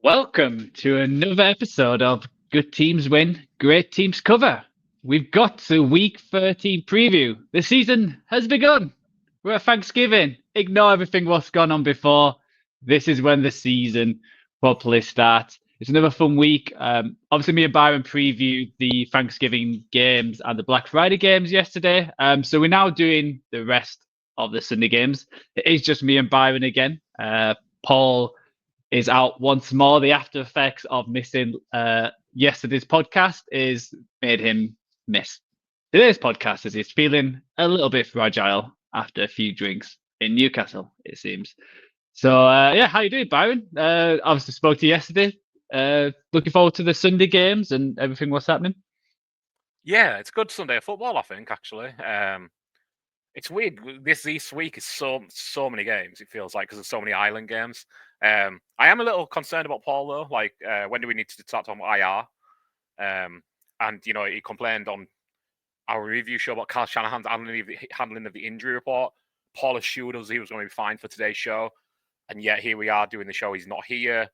Welcome to another episode of Good Teams Win, Great Teams Cover. We've got to week 13 preview. The season has begun. We're at Thanksgiving. Ignore everything what's gone on before. This is when the season properly starts. It's another fun week. Obviously, me and Byron previewed the Thanksgiving games and the Black Friday games yesterday. So we're now doing the rest of the Sunday games. It is just me and Byron again. Paul is out once more. The after effects of missing yesterday's podcast is made him miss today's podcast as he's feeling a little bit fragile after a few drinks in Newcastle, it seems. So yeah, how you doing, Byron? Obviously spoke to you yesterday. Looking forward to the Sunday games and everything. What's happening? Yeah, it's good Sunday of football, I think, actually. It's weird. This week is so many games, it feels like, because there's so many island games. I am a little concerned about Paul, though. Like, when do we need to start talking about IR? And, he complained on our review show about Carl Shanahan's handling of the injury report. Paul assured us he was going to be fine for today's show. And yet here we are doing the show. He's not here.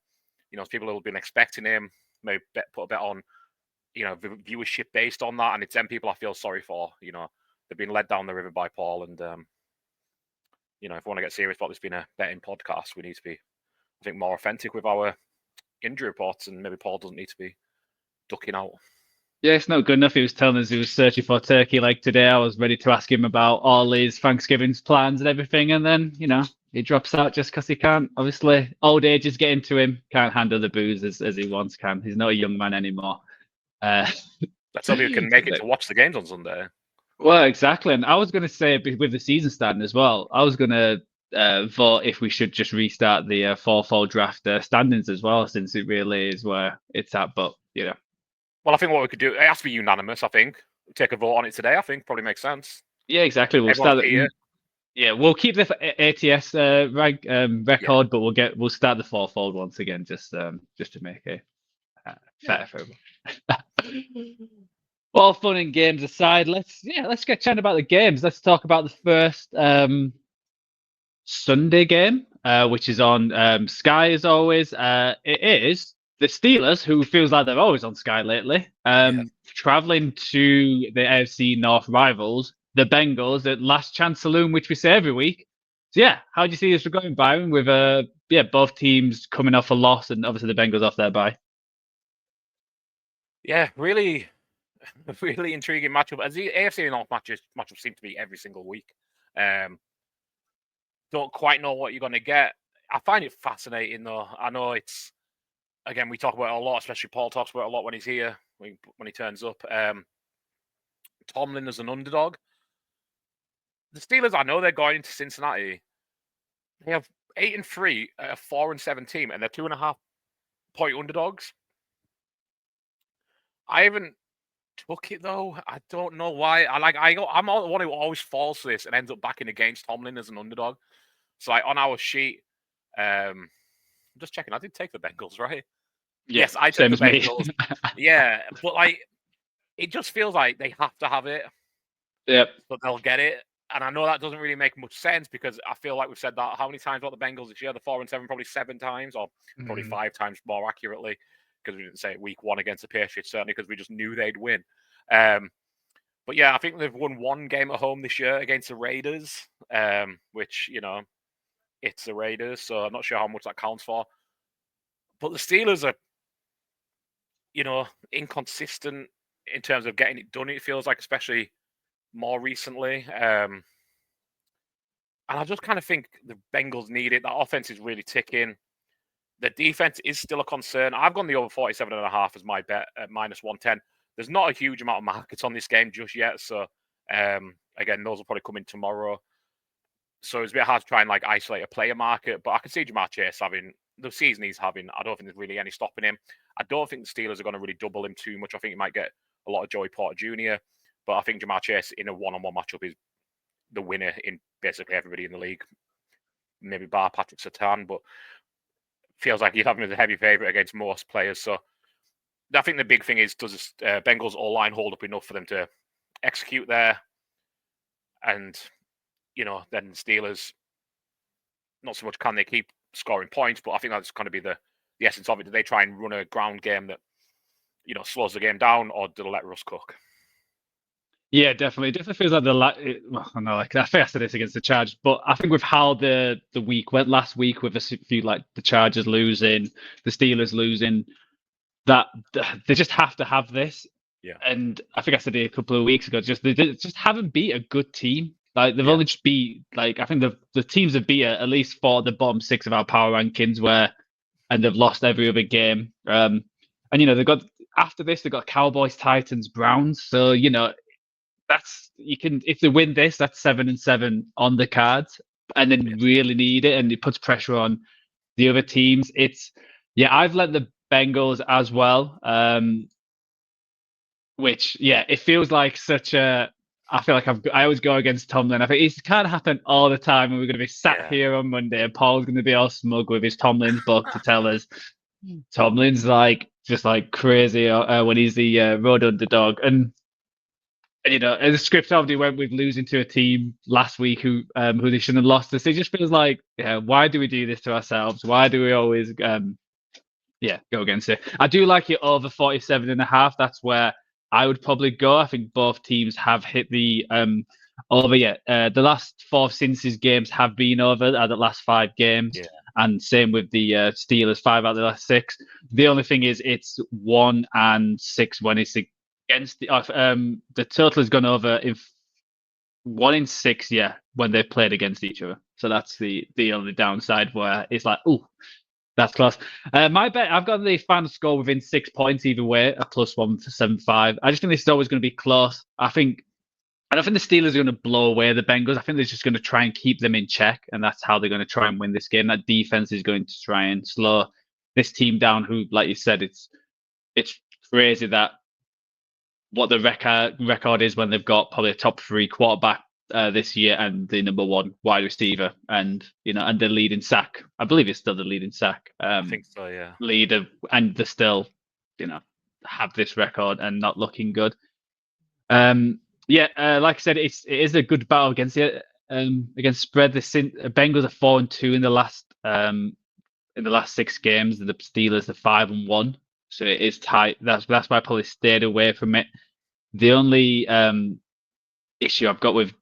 People have been expecting him. Maybe put a bet on, viewership based on that. And it's them people I feel sorry for. They've been led down the river by Paul. And, if we want to get serious about this being a betting podcast, we need to be, I think, more authentic with our injury reports. And maybe Paul doesn't need to be ducking out. Yeah, it's not good enough. He was telling us he was searching for turkey like today. I was ready to ask him about all his Thanksgiving's plans and everything. And then, he drops out just because he can't. Obviously, old age is getting to him. Can't handle the booze as he once can. He's not a young man anymore. Let's hope you can make it to watch the games on Sunday. Well, exactly. And I was going to say with the season starting as well, I was going to vote if we should just restart the four-fold draft standings as well, since it really is where it's at. But, Well, I think what we could do, it has to be unanimous, I think. Take a vote on it today, I think. Probably makes sense. Yeah, exactly. We'll Everyone's start. here. Yeah, we'll keep the ATS record, but we'll start the fourfold once again, just to make it fair for everyone. All fun and games aside, let's get chatting about the games. Let's talk about the first Sunday game, which is on Sky as always. It is the Steelers, who feels like they're always on Sky lately, traveling to the AFC North rivals, the Bengals at Last Chance Saloon, which we say every week. So yeah, how do you see this going, Byron? With both teams coming off a loss, and obviously the Bengals off their bye. Yeah, really, really intriguing matchup. As the AFC North matchups seem to be every single week. Don't quite know what you're going to get. I find it fascinating, though. I know it's, again, we talk about it a lot, especially Paul talks about it a lot when he's here, when he turns up. Tomlin as an underdog. The Steelers, I know they're going into Cincinnati. They have 8-3, a 4-7 team, and they're 2.5-point underdogs. I haven't took it though. I don't know why. I'm the one who always falls for this and ends up backing against Tomlin as an underdog. So on our sheet, I'm just checking. I did take the Bengals, right? Yeah, yes, I took the Bengals. Yeah, but it just feels like they have to have it. Yep. But they'll get it. And I know that doesn't really make much sense because I feel like we've said that how many times about the Bengals this year? The 4-7, probably 7 times, or probably 5 times more accurately, because we didn't say it week 1 against the Patriots, certainly because we just knew they'd win. But yeah, I think they've won 1 game at home this year against the Raiders, which, it's the Raiders, so I'm not sure how much that counts for. But the Steelers are, inconsistent in terms of getting it done, it feels like, especially more recently. And I just kind of think the Bengals need it. That offense is really ticking. The defense is still a concern. I've gone the over 47.5 as my bet at -110. There's not a huge amount of markets on this game just yet. So, again, those will probably come in tomorrow. So it's a bit hard to try and isolate a player market. But I can see Jamar Chase having the season he's having. I don't think there's really any stopping him. I don't think the Steelers are going to really double him too much. I think he might get a lot of Joey Porter Jr. But I think Jamar Chase in a one-on-one matchup is the winner in basically everybody in the league. Maybe bar Patrick Surtain, but feels like he'd have him as a heavy favourite against most players. So I think the big thing is, does Bengals O-line hold up enough for them to execute there? And, then Steelers, not so much can they keep scoring points, but I think that's going to be the the essence of it. Do they try and run a ground game that, slows the game down, or do they let Russ cook? Yeah, definitely. It definitely feels like I know, like I think I said this against the Chargers, but I think with how the week went last week, with a few like the Chargers losing, the Steelers losing, that they just have to have this. Yeah. And I think I said it a couple of weeks ago. They just haven't beat a good team. Like they've Yeah. only just beat I think the teams have beat at least 4 of the bottom 6 of our power rankings, and they've lost every other game. And they've got after this they've got Cowboys, Titans, Browns. So if they win this, that's 7-7 on the cards, and then really need it, and it puts pressure on the other teams. I've let the Bengals as well. Which it feels like such a. I feel like I always go against Tomlin. I think it can't happen all the time, and we're going to be sat here on Monday, and Paul's going to be all smug with his Tomlin's book to tell us Tomlin's just crazy when he's the road underdog. And the script obviously went with losing to a team last week who they shouldn't have lost to. So it just feels like, why do we do this to ourselves? Why do we always go against it? I do like it over 47.5. That's where I would probably go. I think both teams have hit the over. The last 4 Cincy's games have been over the last 5 games. And same with the Steelers, 5 out of the last 6. The only thing is it's 1-6 when it's against the total has gone over in 1 in 6, when they played against each other. So that's the only downside, where it's like, oh, that's close. My bet, I've got the final score within 6 points either way, a +1 for 7.5. I just think this is always going to be close. I don't think the Steelers are going to blow away the Bengals. I think they're just going to try and keep them in check, and that's how they're going to try and win this game. That defense is going to try and slow this team down, who, like you said, it's crazy that what the record is when they've got probably a top 3 quarterback this year and the number 1 wide receiver, and and the leading sack. I believe it's still the leading sack. I think so, yeah. Leader, and they're still, have this record and not looking good. Like I said, it is a good battle against spread. The Bengals are 4-2 in the last 6 games. The Steelers are 5-1. So it is tight. That's why I probably stayed away from it. The only issue I've got with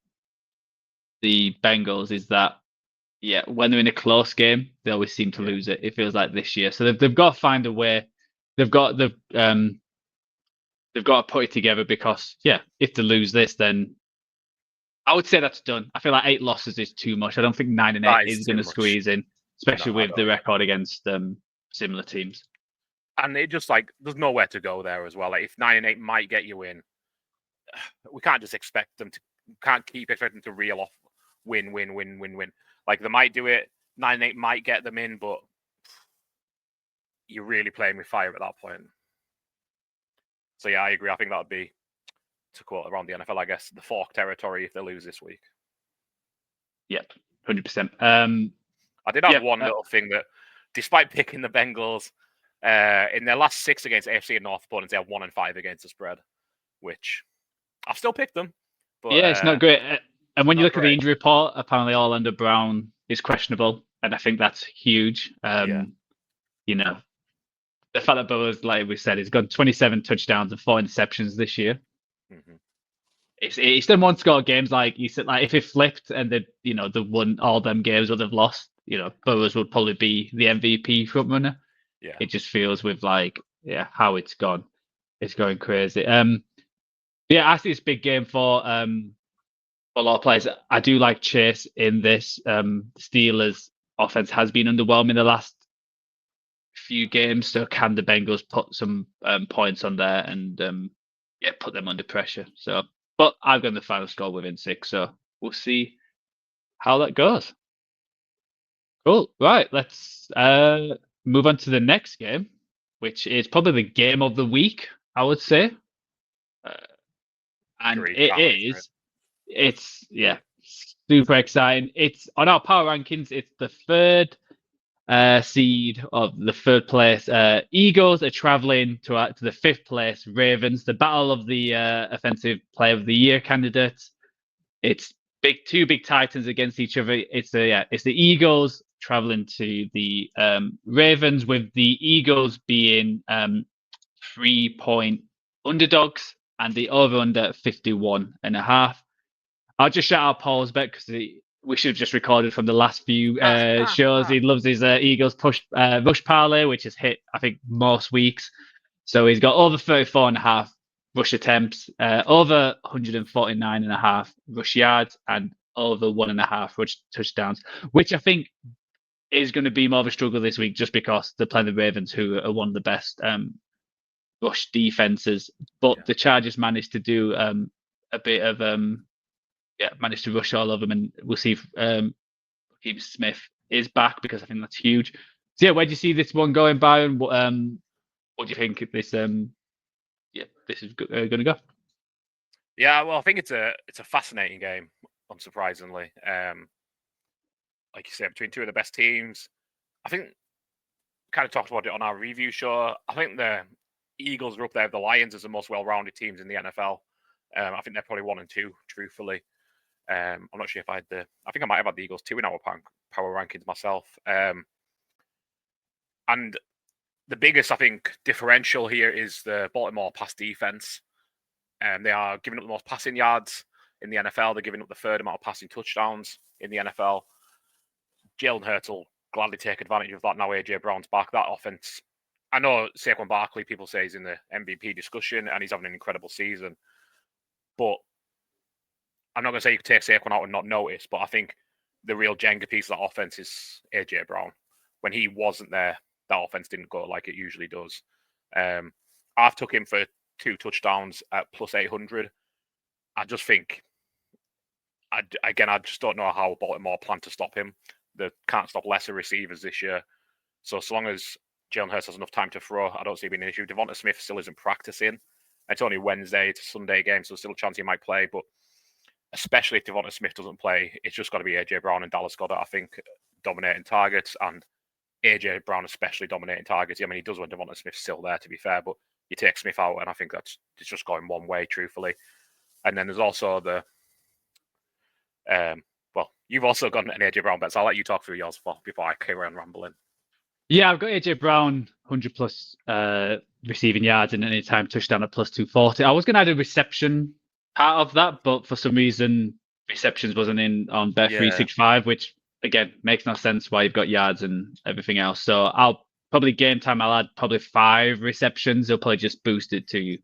the Bengals is that, when they're in a close game, they always seem to lose it. It feels like this year. So they've got to find a way. They've got to put it together, because if they lose this, then I would say that's done. I feel like 8 losses is too much. I don't think 9-8 is going to squeeze in, especially with the record against similar teams. And it just there's nowhere to go there as well. If 9-8 might get you in, we can't just expect them to. Can't keep expecting to reel off win. They might do it. 9-8 might get them in, but you're really playing with fire at that point. So I agree. I think that would be, to quote around the NFL, I guess, the fork territory if they lose this week. Yep, 100%. I did have one little thing that, despite picking the Bengals, in their last 6 against AFC and North opponents, they have 1-5 against the spread, which I've still picked them. But, it's not great. And when you look at the injury report, apparently Orlando Brown is questionable, and I think that's huge. The fact that Burrow's, like we said, he's got 27 touchdowns and 4 interceptions this year. Mm-hmm. It's them one score games, like you said. Like if it flipped and they won all them games or they've lost, Burrows would probably be the MVP front runner. Yeah, it just feels with how it's gone. It's going crazy. I see this big game for a lot of players. I do like Chase in this. Steelers offense has been underwhelming the last few games, so can the Bengals put some points on there and put them under pressure? So, but I've got the final score within 6, so we'll see how that goes. Cool. Right, let's move on to the next game, which is probably the game of the week, I would say. And it's super exciting. It's on our power rankings. It's the 3rd seed of the 3rd place. Eagles are traveling to the 5th place Ravens. The battle of the offensive player of the year candidates. It's 2 big Titans against each other. It's the Eagles traveling to the Ravens, with the Eagles being 3-point underdogs and the over-under 51.5. I'll just shout out Paul's bet because we should have just recorded from the last few shows. He loves his Eagles rush parlay, which has hit, I think, most weeks. So he's got over 34.5 rush attempts, over 149.5 rush yards, and over 1.5 rush touchdowns, which I think is going to be more of a struggle this week just because they're playing the Ravens, who are one of the best rush defenses. But the Chargers managed to do a bit of managed to rush all of them, and we'll see if Keith Smith is back, because I think that's huge. So where do you see this one going, Byron? What do you think this this is going to go? Yeah, well, I think it's a fascinating game, unsurprisingly. Like you said, between two of the best teams. I think kind of talked about it on our review show. I think the Eagles are up there with the Lions as the most well-rounded teams in the NFL. I think they're probably 1 and 2, truthfully. I'm not sure if I think I might have had the Eagles 2 in our power rankings myself. And the biggest, I think, differential here is the Baltimore pass defense. They are giving up the most passing yards in the NFL. They're giving up the third amount of passing touchdowns in the NFL. Jalen Hurts will gladly take advantage of that now AJ Brown's back. That offense, I know Saquon Barkley, people say he's in the MVP discussion and he's having an incredible season. But I'm not going to say you could take Saquon out and not notice, but I think the real Jenga piece of that offense is AJ Brown. When he wasn't there, that offense didn't go like it usually does. I've took him for 2 touchdowns at plus 800. I just think, I just don't know how Baltimore plan to stop him. They can't stop lesser receivers this year. So long as Jalen Hurts has enough time to throw, I don't see it being an issue. Devonta Smith still isn't practicing. It's only Wednesday, it's a Sunday game, so there's still a chance he might play. But especially if Devonta Smith doesn't play, it's just got to be AJ Brown and Dallas Goedert, I think, dominating targets, and AJ Brown especially dominating targets. I mean, he does when Devonta Smith's still there, to be fair, but you take Smith out, and I think it's just going one way, truthfully. And then there's also the well, you've also got an AJ Brown bet, so I'll let you talk through yours before I carry on rambling. Yeah, I've got AJ Brown 100 plus receiving yards and anytime touchdown at plus 240. I was going to add a reception part of that, but for some reason receptions wasn't in on Bet 365, which again makes no sense why you've got yards and everything else. So I'll probably game time. I'll add probably 5 receptions. They'll probably just boost it to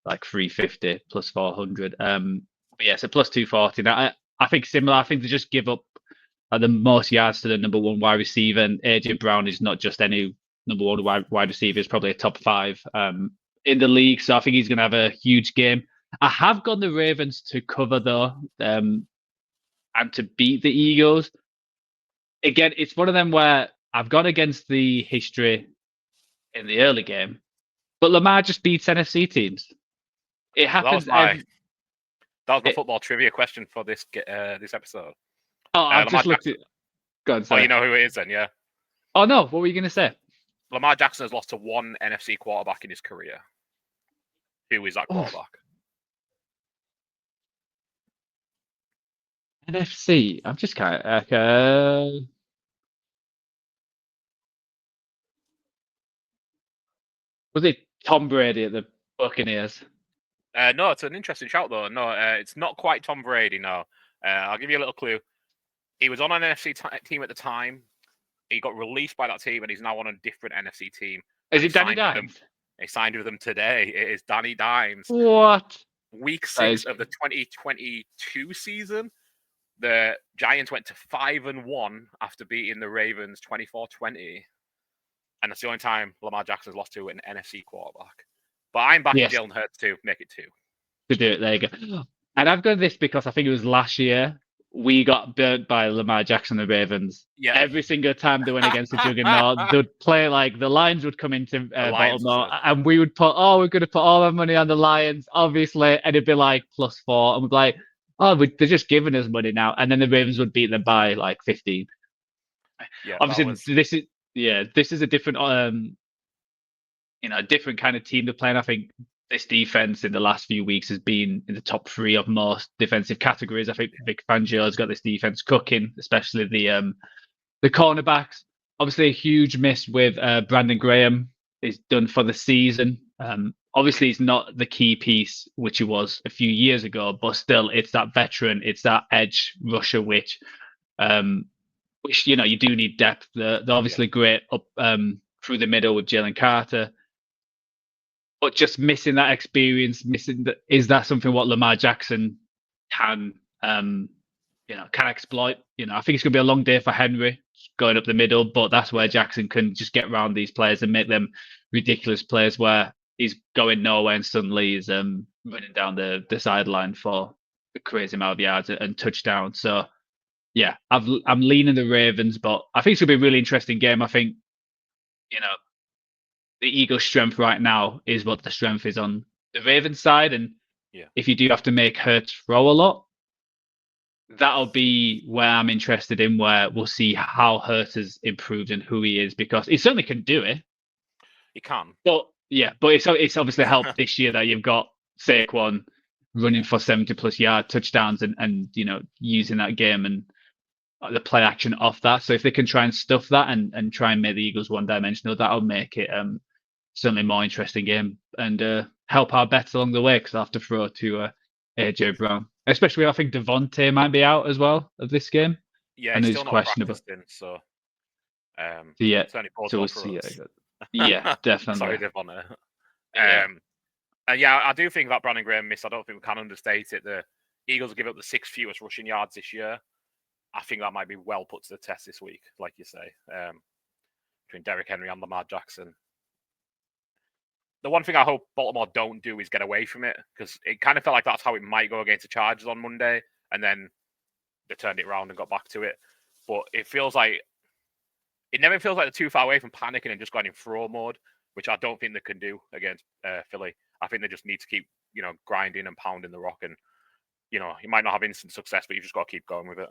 like 350 plus 400. But yeah, so plus 240. Now I think similar. I think they just give up the most yards to the number 1 wide receiver, and AJ Brown is not just any number 1 wide receiver. He's probably a top 5 in the league. So I think he's going to have a huge game. I have gone the Ravens to cover though, and to beat the Eagles. Again, it's one of them where I've gone against the history in the early game, but Lamar just beats NFC teams. It happens. That was my football trivia question for this episode. Oh, I've just looked at. Go on, sorry. Oh, you know who it is then, yeah? Oh no, what were you going to say? Lamar Jackson has lost to 1 NFC quarterback in his career. Who is that quarterback? NFC. I'm just kind of. Was it Tom Brady at the Buccaneers? No, it's an interesting shout though. No, it's not quite Tom Brady. No, I'll give you a little clue. He was on an NFC team at the time. He got released by that team, and he's now on a different NFC team. Is it Danny Dimes? He signed with them today. It is Danny Dimes. What? Week 6 of the 2022 season, the Giants went to 5-1 after beating the Ravens 24-20. And that's the only time Lamar Jackson's lost to an NFC quarterback. But I'm backing Jalen Hurts to make it 2. To do it, there you go. And I've got this because I think it was last year we got burnt by Lamar Jackson and the Ravens. Yeah. Every single time they went against the juggernaut, they'd play like the Lions would come into Baltimore, and we would put, we're going to put all our money on the Lions, obviously, and it'd be like +4, and we'd be like, they're just giving us money now, and then the Ravens would beat them by like 15. Yeah, obviously, this is a different, different kind of team they're playing. I think this defense in the last few weeks has been in the top 3 of most defensive categories. I think Vic Fangio's got this defense cooking, especially the The cornerbacks, obviously a huge miss with Brandon Graham is done for the season. Obviously, he's not the key piece, which he was a few years ago, but still, it's that veteran, it's that edge rusher, which you do need depth. They're obviously great up through the middle with Jalen Carter, but just missing that experience, is that something what Lamar Jackson can can exploit? I think it's gonna be a long day for Henry going up the middle, but that's where Jackson can just get around these players and make them ridiculous plays where he's going nowhere and suddenly he's running down the sideline for a crazy amount of yards and touchdowns. So yeah, I'm leaning the Ravens, but I think it's gonna be a really interesting game. I think the Eagles' strength right now is what the strength is on the Ravens side, and if you do have to make Hurts throw a lot, that'll be where I'm interested in, where we'll see how Hurts has improved and who he is, because he certainly can do it. He can. But it's obviously helped this year that you've got Saquon running for 70+ yard touchdowns and using that game and the play action off that. So if they can try and stuff that and try and make the Eagles one-dimensional, that'll make it certainly a more interesting game and help our bets along the way, because I have to throw to AJ Brown. Especially, I think Devontae might be out as well of this game. Yeah, he's still not questionable. So we'll see. Yeah, definitely. Sorry, Devontae. And I do think that Brandon Graham miss, I don't think we can understate it. The Eagles will give up the 6th fewest rushing yards this year. I think that might be well put to the test this week, like you say, between Derrick Henry and Lamar Jackson. The one thing I hope Baltimore don't do is get away from it, because it kind of felt like that's how it might go against the Chargers on Monday, and then they turned it around and got back to it. But it never feels like they're too far away from panicking and just going in throw mode, which I don't think they can do against Philly. I think they just need to keep, grinding and pounding the rock, and you might not have instant success, but you just got to keep going with it.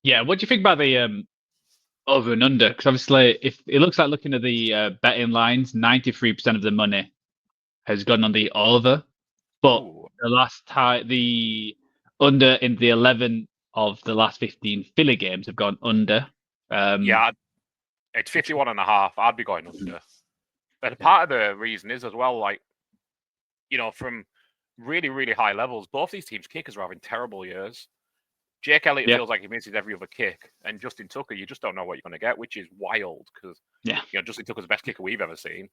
Yeah, what do you think about the over and under? Because obviously, if it looks like, looking at the betting lines, 93% of the money has gone on the over, but the last time the under in the 11 of the last 15 Philly games have gone under. It's 51.5. I'd be going under. But part of the reason is as well, from really, really high levels, both these teams' kickers are having terrible years. Jake Elliott feels like he misses every other kick, and Justin Tucker, you just don't know what you're going to get, which is wild, because Justin Tucker's the best kicker we've ever seen,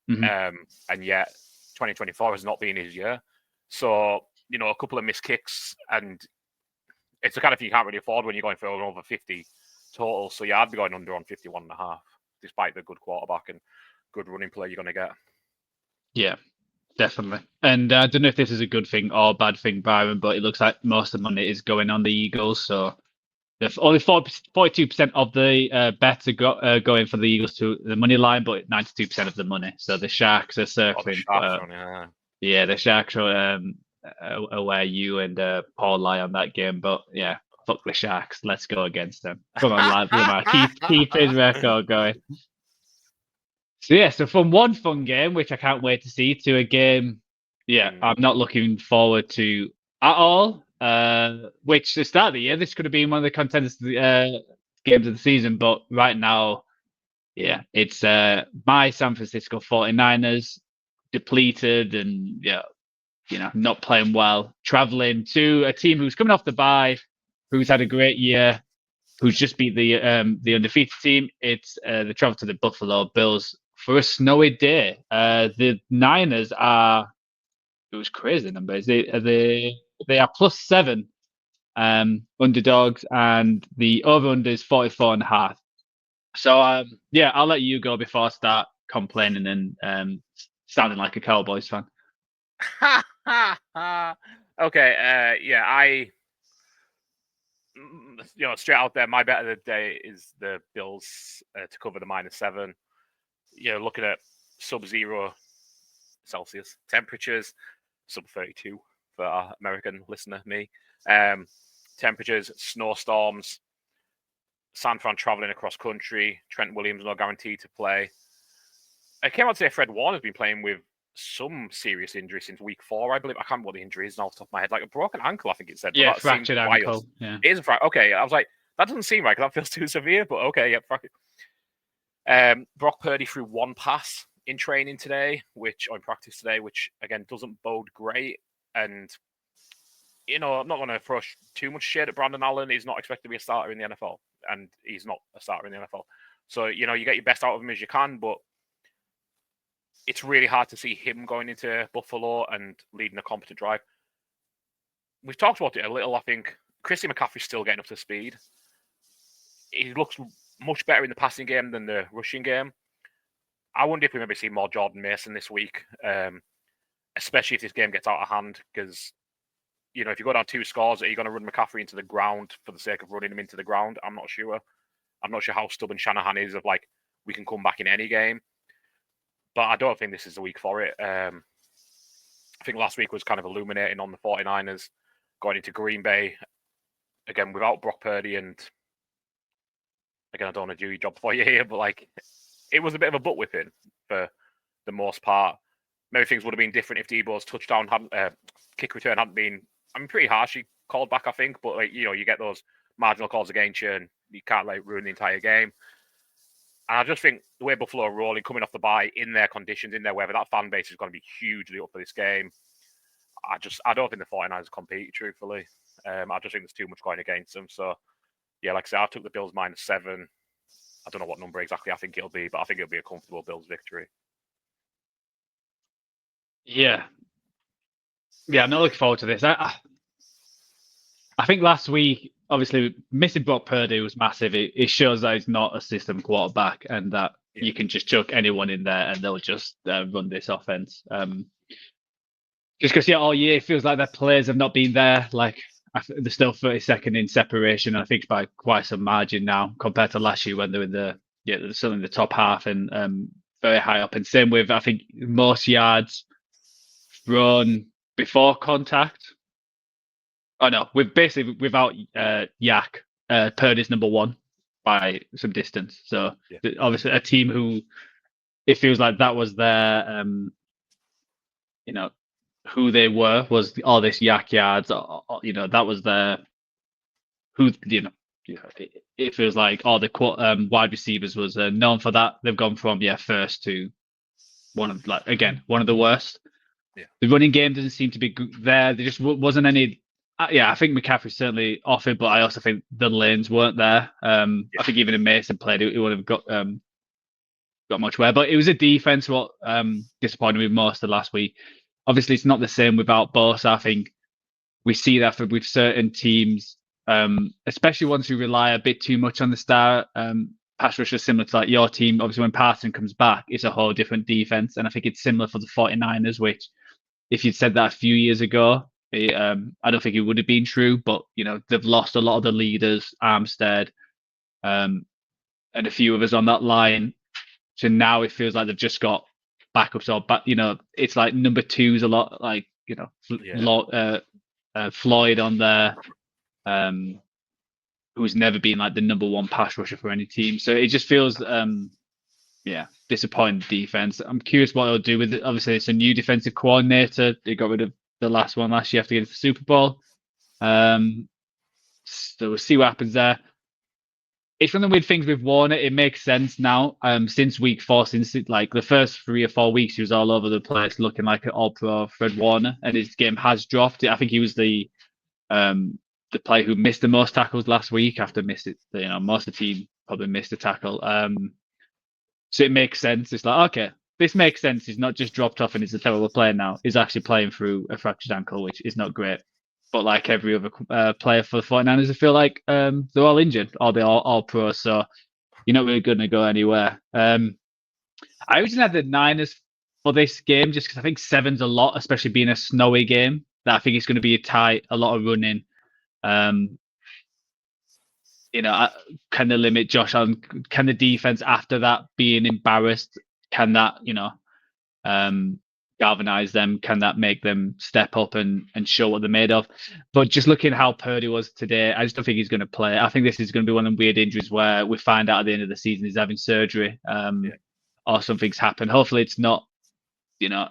and yet 2024 has not been his year. So a couple of missed kicks, and it's the kind of thing you can't really afford when you're going for over 50 total. So I'd be going under on 51.5, despite the good quarterback and good running play you're going to get. Yeah. Definitely. And I don't know if this is a good thing or a bad thing, Byron, but it looks like most of the money is going on the Eagles. So only 42% of the bets are going for the Eagles to the money line, but 92% of the money. So the Sharks are circling. The Sharks are where you and Paul lie on that game. But yeah, fuck the Sharks. Let's go against them. Come on, Lamar. Keep his record going. So from one fun game, which I can't wait to see, to a game, I'm not looking forward to at all. Which, to start of the year, this could have been one of the contenders games of the season, but right now, it's my San Francisco 49ers, depleted and not playing well, traveling to a team who's coming off the bye, who's had a great year, who's just beat the undefeated team. It's the travel to the Buffalo Bills for a snowy day. The Niners are, it was crazy numbers. They are +7 underdogs, and the over-under is 44.5. So I'll let you go before I start complaining and sounding like a Cowboys fan. Okay. Straight out there, my bet of the day is the Bills to cover the -7. Looking at sub-0 Celsius temperatures, sub-32 for our American listener, me. Temperatures, snowstorms, San Fran traveling across country, Trent Williams not guaranteed to play. I came out to say Fred Warner's been playing with some serious injury since week 4, I believe. I can't remember what the injury is now off the top of my head. Like a broken ankle, I think it said. Yeah, that fractured seemed ankle. wild. Yeah. It is a fracture. Okay, I was like, that doesn't seem right because that feels too severe, but okay, yeah, fracture. Brock Purdy threw 1 pass in training today, or in practice today, which again doesn't bode great. And I'm not going to throw too much shade at Brandon Allen. He's not expected to be a starter in the NFL, and he's not a starter in the NFL. So you get your best out of him as you can, but it's really hard to see him going into Buffalo and leading a competent drive. We've talked about it a little. I think Christian McCaffrey's still getting up to speed. He looks much better in the passing game than the rushing game. I wonder if we maybe see more Jordan Mason this week, especially if this game gets out of hand. Because, if you go down 2 scores, are you going to run McCaffrey into the ground for the sake of running him into the ground? I'm not sure. I'm not sure how stubborn Shanahan is of we can come back in any game. But I don't think this is the week for it. I think last week was kind of illuminating on the 49ers going into Green Bay, again, without Brock Purdy. And again, I don't want to do your job for you here, but it was a bit of a butt whipping for the most part. Maybe things would have been different if Debo's touchdown kick return hadn't been, pretty harshly called back, I think. But you get those marginal calls against you, and you can't ruin the entire game. And I just think the way Buffalo are rolling, coming off the bye, in their conditions, in their weather, that fan base is going to be hugely up for this game. I don't think the 49ers compete, truthfully. I just think there's too much going against them. So, yeah, like I said, I took the Bills -7. I don't know what number exactly I think it'll be, but I think it'll be a comfortable Bills victory. Yeah. Yeah, I'm not looking forward to this. I think last week, obviously, missing Brock Purdy was massive. It shows that he's not a system quarterback and that you can just chuck anyone in there and they'll just run this offense. Just because, all year it feels like their players have not been there. They're still 32nd in separation, I think by quite some margin now compared to last year when they were still in the top half and very high up. And same with, I think, most yards thrown before contact. Oh no, without Yak, Purdy's number 1 by some distance. So obviously a team who it feels like that was their, who they were was all this Yak yards. That was their who It feels like all the wide receivers was known for that. They've gone from first to one of one of the worst. Yeah. The running game doesn't seem to be there. There just wasn't any. I think McCaffrey certainly offered, but I also think the lanes weren't there. I think even if Mason played, it would have got much better. But it was a defense what disappointed me most of last week. Obviously, it's not the same without Bosa. I think we see that with certain teams, especially ones who rely a bit too much on the star pass rusher, similar to your team. Obviously, when Parson comes back, it's a whole different defense. And I think it's similar for the 49ers, which if you'd said that a few years ago, I don't think it would have been true. But, they've lost a lot of the leaders, Armstead, and a few of us on that line. So now it feels like they've just got backups it's like number 2's a lot Floyd on there, who's never been the number 1 pass rusher for any team. So it just feels disappointing defense. I'm curious what they'll do with it. Obviously, it's a new defensive coordinator. They got rid of the last one last year after getting to the Super Bowl. So we'll see what happens there. It's one of the weird things with Warner. It makes sense now. Since week 4, since the first 3 or 4 weeks, he was all over the place, looking like an all-pro Fred Warner, and his game has dropped. I think he was the player who missed the most tackles last week after missed it. Most of the team probably missed a tackle. So it makes sense. It's okay, this makes sense. He's not just dropped off and he's a terrible player now. He's actually playing through a fractured ankle, which is not great. But like every other player for the 49ers, I feel like they're all injured or they're all pro. So you're not really going to go anywhere. I originally had the Niners for this game just because I think 7's a lot, especially being a snowy game. That I think it's going to be tight, a lot of running. Can they limit Josh Allen? Can the defense after that being embarrassed, can that, galvanize them? Can that make them step up and show what they're made of? But just looking how Purdy was today, I just don't think he's going to play. I think this is going to be one of the weird injuries where we find out at the end of the season he's having surgery or something's happened. Hopefully it's not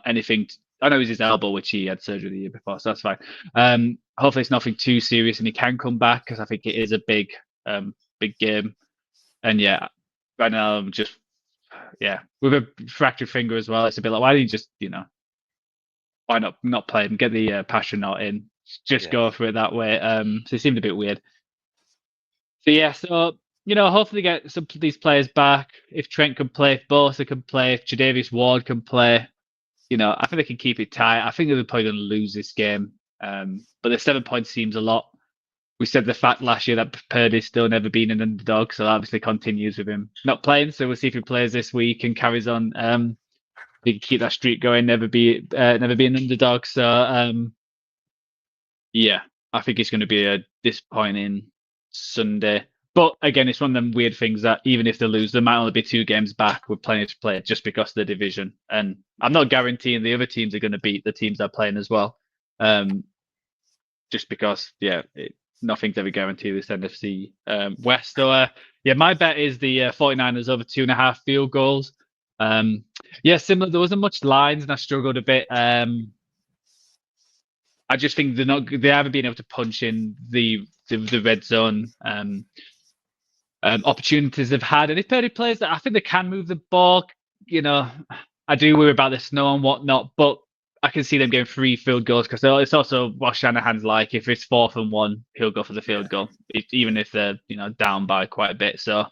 anything. I know it was his elbow, which he had surgery the year before, so that's fine. Hopefully it's nothing too serious and he can come back because I think it is a big game. And yeah, right now I'm just with a fractured finger as well. It's a bit like, why do you just why not play him? Get the passion out in. Just go for it that way. So it seemed a bit weird. So yeah, hopefully get some of these players back. If Trent can play, if Bosa can play, if Tre'Davious Ward can play, I think they can keep it tight. I think they're probably going to lose this game. But the 7 points seems a lot. We said the fact last year that Purdy's still never been an underdog, so that obviously continues with him not playing. So we'll see if he plays this week and carries on. He can keep that streak going, never be an underdog. So I think it's going to be a disappointing Sunday. But again, it's one of them weird things that even if they lose, there might only be 2 games back with plenty to play just because of the division. And I'm not guaranteeing the other teams are going to beat the teams they're playing as well. Just because, nothing's ever guaranteed this NFC West. So, my bet is the 49ers over 2.5 field goals. Similar. There wasn't much lines, and I struggled a bit. I just think they haven't been able to punch in the red zone opportunities they've had. And if Purdy plays that, I think they can move the ball. I do worry about the snow and whatnot, but I can see them getting 3 field goals because it's also what Shanahan's like. If it's 4th and 1, he'll go for the field goal, even if they're down by quite a bit. So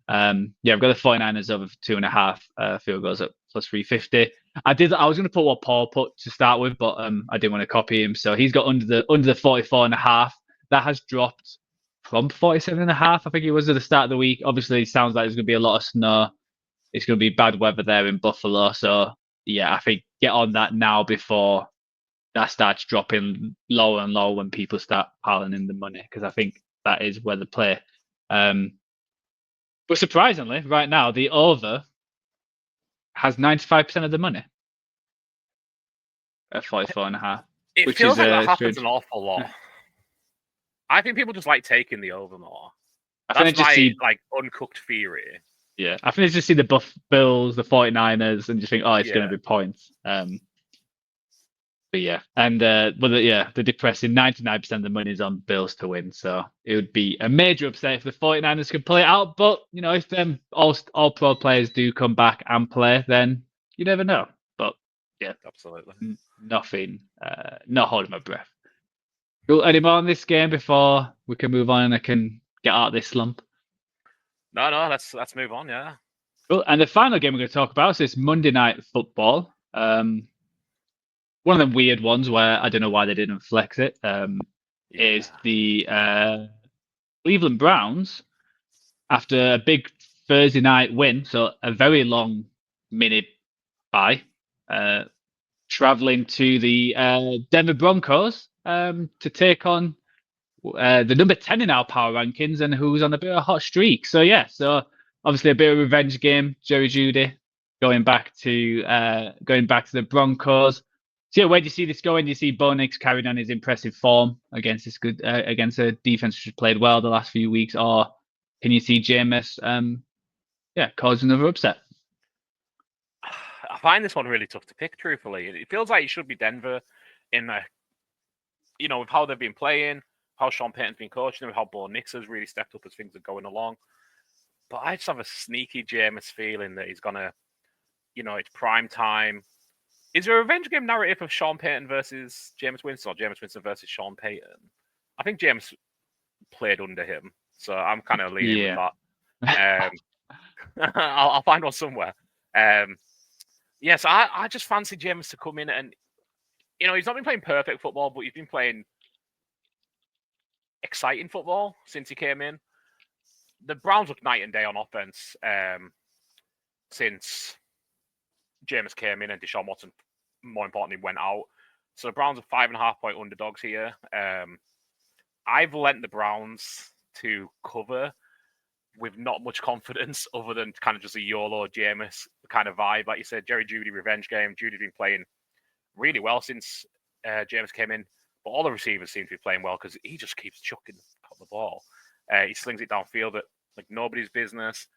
I've got the 49ers over 2.5 field goals at plus 350. I was going to put what Paul put to start with, but I didn't want to copy him. So he's got under the 44.5. That has dropped from 47.5. I think it was at the start of the week. Obviously, it sounds like there's going to be a lot of snow. It's going to be bad weather there in Buffalo. So I think get on that now before that starts dropping lower and lower when people start piling in the money, because I think that is where they play. But surprisingly, right now, the over has 95% of the money at 44.5. It feels like that happens an awful lot. I think people just like taking the over more. That's my uncooked theory. Yeah, I think they just see the Bills, the 49ers, and just think, it's going to be points. But yeah, and the depressing 99% of the money is on Bills to win. So it would be a major upset if the 49ers could play it out. But if them all pro players do come back and play, then you never know. But yeah, absolutely nothing. Not holding my breath. Cool. Any more on this game before we can move on and I can get out of this slump? No, let's move on. Yeah. Cool. And the final game we're going to talk about is Monday Night Football. One of the weird ones where I don't know why they didn't flex it. Is the Cleveland Browns, after a big Thursday night win, so a very long mini bye, traveling to the Denver Broncos to take on the number 10 in our power rankings and who's on a bit of a hot streak. So obviously a bit of a revenge game. Jerry Jeudy going back to the Broncos. So where do you see this going? Do you see Bo Nix carrying on his impressive form against a defense which has played well the last few weeks, or can you see Jameis cause another upset? I find this one really tough to pick, truthfully. It feels like it should be Denver in with how they've been playing, how Sean Payton's been coaching them, how Bo Nix has really stepped up as things are going along. But I just have a sneaky Jameis feeling that he's gonna, it's prime time. Is there a revenge game narrative of Sean Payton versus Jameis Winston or Jameis Winston versus Sean Payton? I think Jameis played under him, so I'm kind of leaning with that. I'll find one somewhere. Yes, I just fancy Jameis to come in and, he's not been playing perfect football, but he's been playing exciting football since he came in. The Browns look night and day on offense since Jameis came in and Deshaun Watson, more importantly, went out. So the Browns are 5.5-point underdogs here. I've lent the Browns to cover with not much confidence other than kind of just a YOLO Jameis kind of vibe. Like you said, Jerry Jeudy revenge game. Judy's been playing really well since Jameis came in. But all the receivers seem to be playing well because he just keeps chucking the ball. He slings it downfield at like nobody's business.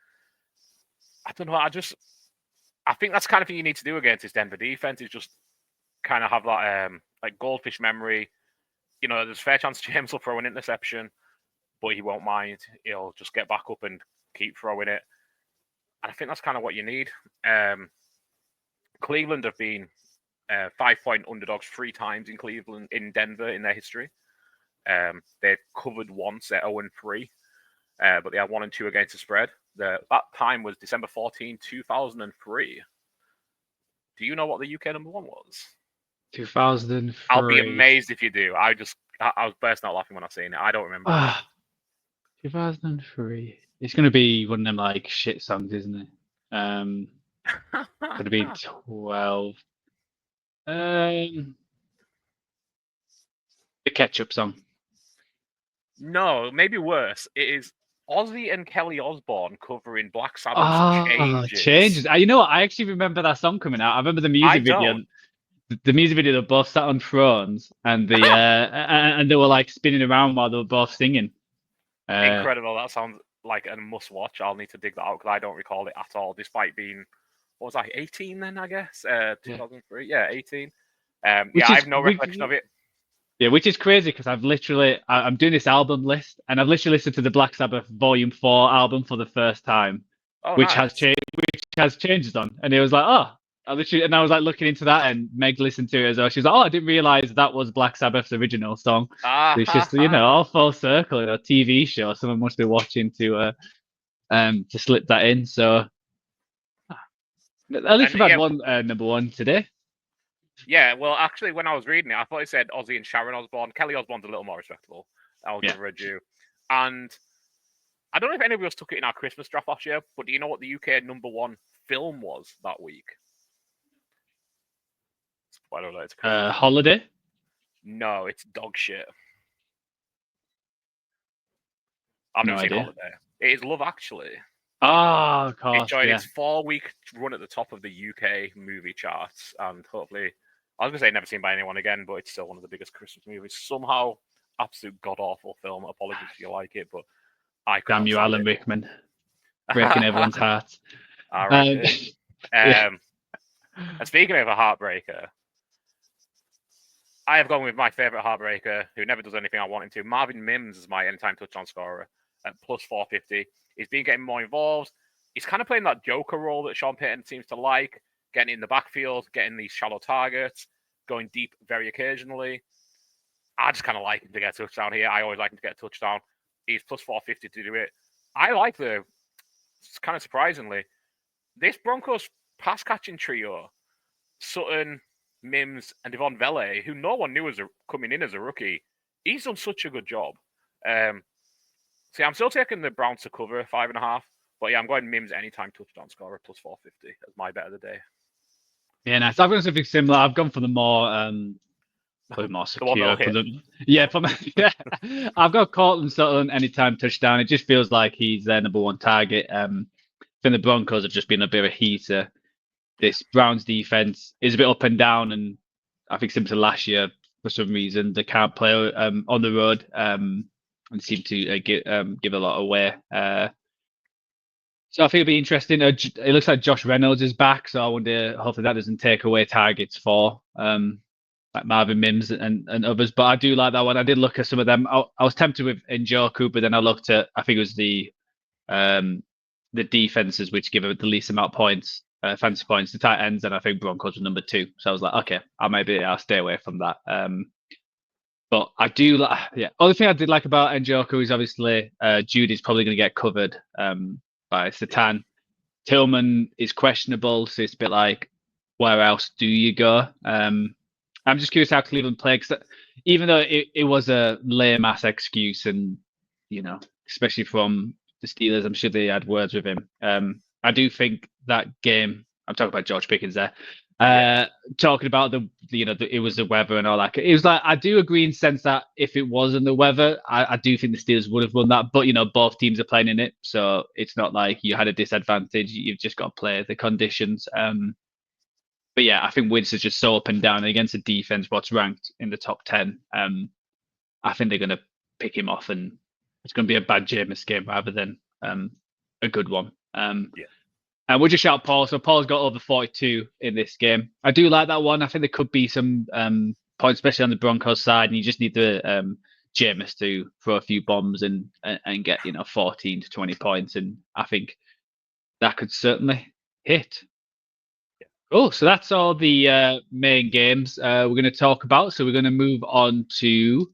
I don't know. I think that's the kind of thing you need to do against this Denver defense is just kind of have that like goldfish memory. You know, there's a fair chance James will throw an interception, but he won't mind. He'll just get back up and keep throwing it. And I think that's kind of what you need. Cleveland have been 5-point underdogs 3 times in Denver in their history. They've covered once at 0-3, but they had 1-2 against the spread. That time was December 14, 2003. Do you know what the UK number 1 was? 2003. I'll be amazed if you do. I was bursting out laughing when I seen it. I don't remember. 2003. It's going to be one of them like shit songs, isn't it? Could have been 12. The ketchup song. No, maybe worse. It is Ozzy and Kelly Osbourne covering Black Sabbath's Changes. You know what? I actually remember that song coming out. I remember the music video. The music video, they both sat on thrones and and they were like spinning around while they were both singing. Incredible. That sounds like a must watch. I'll need to dig that out because I don't recall it at all, despite being, what was I, 18 then, I guess? 2003. Yeah, 18. I have no recollection of it. Yeah, which is crazy because I'm doing this album list and I've literally listened to the Black Sabbath Volume 4 album for the first time, which has changes on. And it was like, I was like looking into that, and Meg listened to it as well. She was like, I didn't realize that was Black Sabbath's original song. It's just, all full circle, a TV show. Someone must be watching to slip that in. So at least we've had one number 1 today. Yeah, well, actually, when I was reading it, I thought it said Ozzy and Sharon Osbourne. Kelly Osbourne's a little more respectable. I'll give her a due. And I don't know if any of us took it in our Christmas draft last year, but do you know what the UK number 1 film was that week? I don't know. It's Holiday? No, it's dog shit. I've never seen Holiday. It is Love Actually. Oh, of course. Enjoyed its 4-week run at the top of the UK movie charts, and hopefully, I was going to say never seen by anyone again, but it's still one of the biggest Christmas movies. Somehow, absolute god-awful film. Apologies if you like it, but I couldn't. Damn you, Alan Rickman. Breaking everyone's hearts. All right. And speaking of a heartbreaker, I have gone with my favourite heartbreaker, who never does anything I want him to. Marvin Mims is my anytime touchdown scorer at plus 450. He's been getting more involved. He's kind of playing that joker role that Sean Payton seems to like, getting in the backfield, getting these shallow targets, going deep very occasionally. I just kind of like him to get a touchdown here. I always like him to get a touchdown. He's plus 450 to do it. I like kind of surprisingly, this Broncos pass catching trio, Sutton, Mims, and Devon Vele, who no one knew was coming in as a rookie. He's done such a good job. See, I'm still taking the Browns to cover 5.5, but yeah, I'm going Mims anytime touchdown scorer plus 450 as my bet of the day. Yeah, nice. I've got something similar. I've gone for the more probably more secure. I've got Cortland Sutton anytime touchdown. It just feels like he's their number 1 target. I think the Broncos have just been a bit of a heater. This Browns defense is a bit up and down, and I think similar to last year, for some reason, they can't play on the road and seem to give a lot away. So I think it'll be interesting. It looks like Josh Reynolds is back, so I wonder, hopefully that doesn't take away targets for like Marvin Mims and others. But I do like that one. I did look at some of them. I was tempted with Njoku, but then I looked at, I think it was the defenses which give it the least amount of points, fantasy points, the tight ends, and I think Broncos were number 2. So I was like, okay, I'll stay away from that. But I do like, Other thing I did like about Njoku is obviously Judy's probably going to get covered by Satan. Tillman is questionable, so it's a bit like, where else do you go? I'm just curious how Cleveland played, because even though it was a lame ass excuse, and especially from the Steelers, I'm sure they had words with him. I do think that game, I'm talking about George Pickens there, talking about it was the weather and all that. It was like, I do agree in the sense that if it wasn't the weather, I do think the Steelers would have won that. But both teams are playing in it, so it's not like you had a disadvantage. You've just got to play the conditions. But yeah, I think Wentz is just so up and down against a defense what's ranked in the top 10. I think they're going to pick him off, and it's going to be a bad Jameis game rather than a good one. And And we'll just shout Paul. So Paul's got over 42 in this game. I do like that one. I think there could be some points, especially on the Broncos side, and you just need the Jameis to throw a few bombs and get 14 to 20 points, and I think that could certainly hit. Oh, so that's all the main games we're going to talk about. So we're going to move on to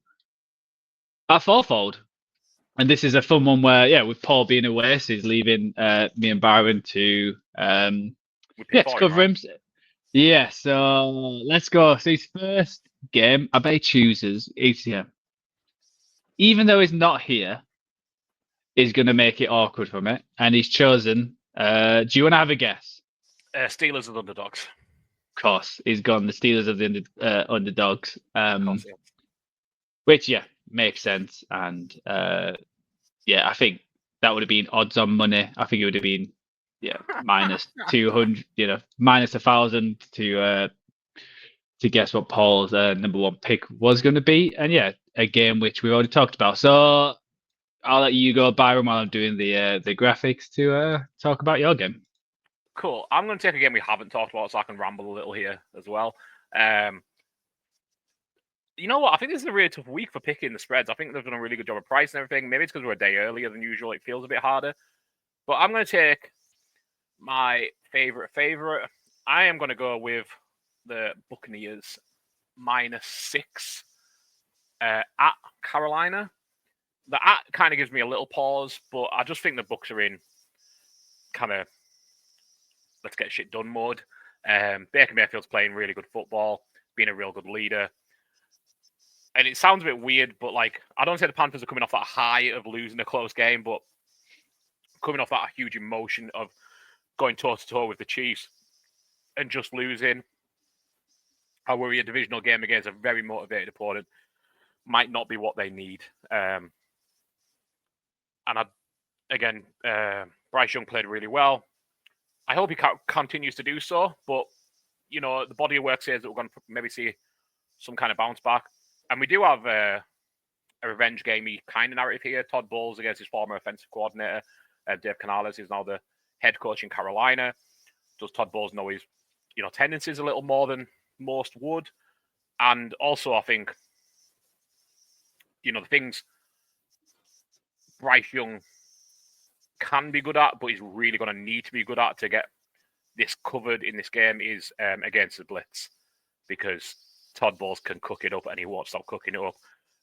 our fourfold. And this is a fun one where, with Paul being away, so he's leaving me and Byron to cover him. Yeah, so let's go. So his first game, I bet he chooses ATM. Even though he's not here, he's going to make it awkward for me. And he's chosen, do you want to have a guess? Steelers as underdogs. Of course, he's gone the Steelers as the underdogs. Which, makes sense. And I think that would have been odds on money. I think it would have been minus 200, minus 1,000 to guess what Paul's number one pick was going to be. And a game which we already talked about. So I'll let you go, Byron, while I'm doing the graphics to talk about your game. Cool. I'm going to take a game we haven't talked about so I can ramble a little here as well. You know what? I think this is a really tough week for picking the spreads. I think they've done a really good job of price and everything. Maybe it's because we're a day earlier than usual. It feels a bit harder. But I'm going to take my favorite. I am going to go with the Buccaneers -6 at Carolina. The at kind of gives me a little pause, but I just think the Bucs are in kind of let's get shit done mode. Baker Mayfield's playing really good football, being a real good leader. And it sounds a bit weird, but I don't say the Panthers are coming off that high of losing a close game, but coming off that huge emotion of going toe-to-toe with the Chiefs and just losing. I worry a divisional game against a very motivated opponent might not be what they need. And Bryce Young played really well. I hope he continues to do so, but, the body of work says that we're going to maybe see some kind of bounce back. And we do have a revenge gamey kind of narrative here. Todd Bowles against his former offensive coordinator, Dave Canales, is now the head coach in Carolina. Does Todd Bowles know his, tendencies a little more than most would? And also, I think, the things Bryce Young can be good at, but he's really going to need to be good at to get this covered in this game is against the blitz, because Todd Bowles can cook it up and he won't stop cooking it up.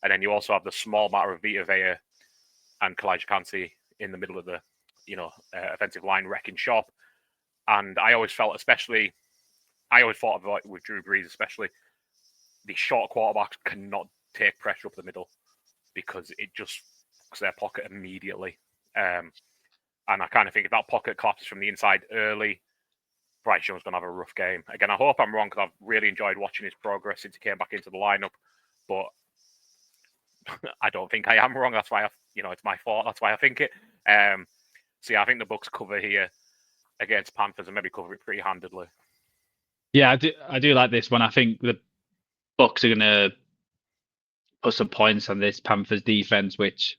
And then you also have the small matter of Vita Vea and Kalijah Kancey in the middle of the, offensive line wrecking shop. And I always felt, with Drew Brees, especially, the short quarterbacks cannot take pressure up the middle because it just fucks their pocket immediately. And I kind of think if that pocket collapses from the inside early, Bryce Young's going to have a rough game. Again, I hope I'm wrong because I've really enjoyed watching his progress since he came back into the lineup. But I don't think I am wrong. That's why it's my fault. That's why I think it. I think the Bucs cover here against Panthers and maybe cover it pretty handedly. Yeah, I do like this one. I think the Bucs are going to put some points on this Panthers defense, which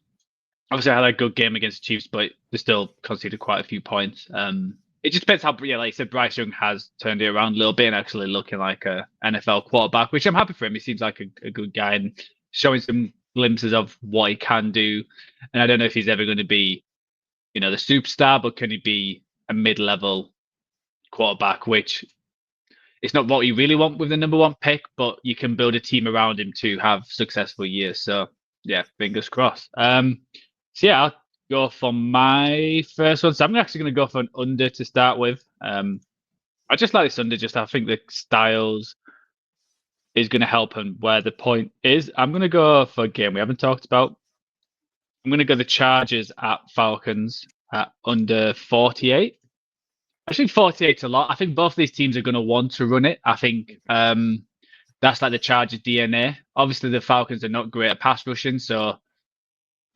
obviously had a good game against the Chiefs, but they still conceded quite a few points. It just depends how, like you said, Bryce Young has turned it around a little bit and actually looking like a NFL quarterback, which I'm happy for him. He seems like a good guy and showing some glimpses of what he can do. And I don't know if he's ever going to be, the superstar, but can he be a mid-level quarterback, which it's not what you really want with the number one pick, but you can build a team around him to have successful years. So, fingers crossed. I'll go for my first one. So I'm actually going to go for an under to start with. I just like this under. I think the styles is going to help and where the point is. I'm going to go for a game we haven't talked about. I'm going to go the Chargers at Falcons at under 48. I think 48's a lot. I think both of these teams are going to want to run it. I think that's like the Chargers DNA. Obviously, the Falcons are not great at pass rushing, so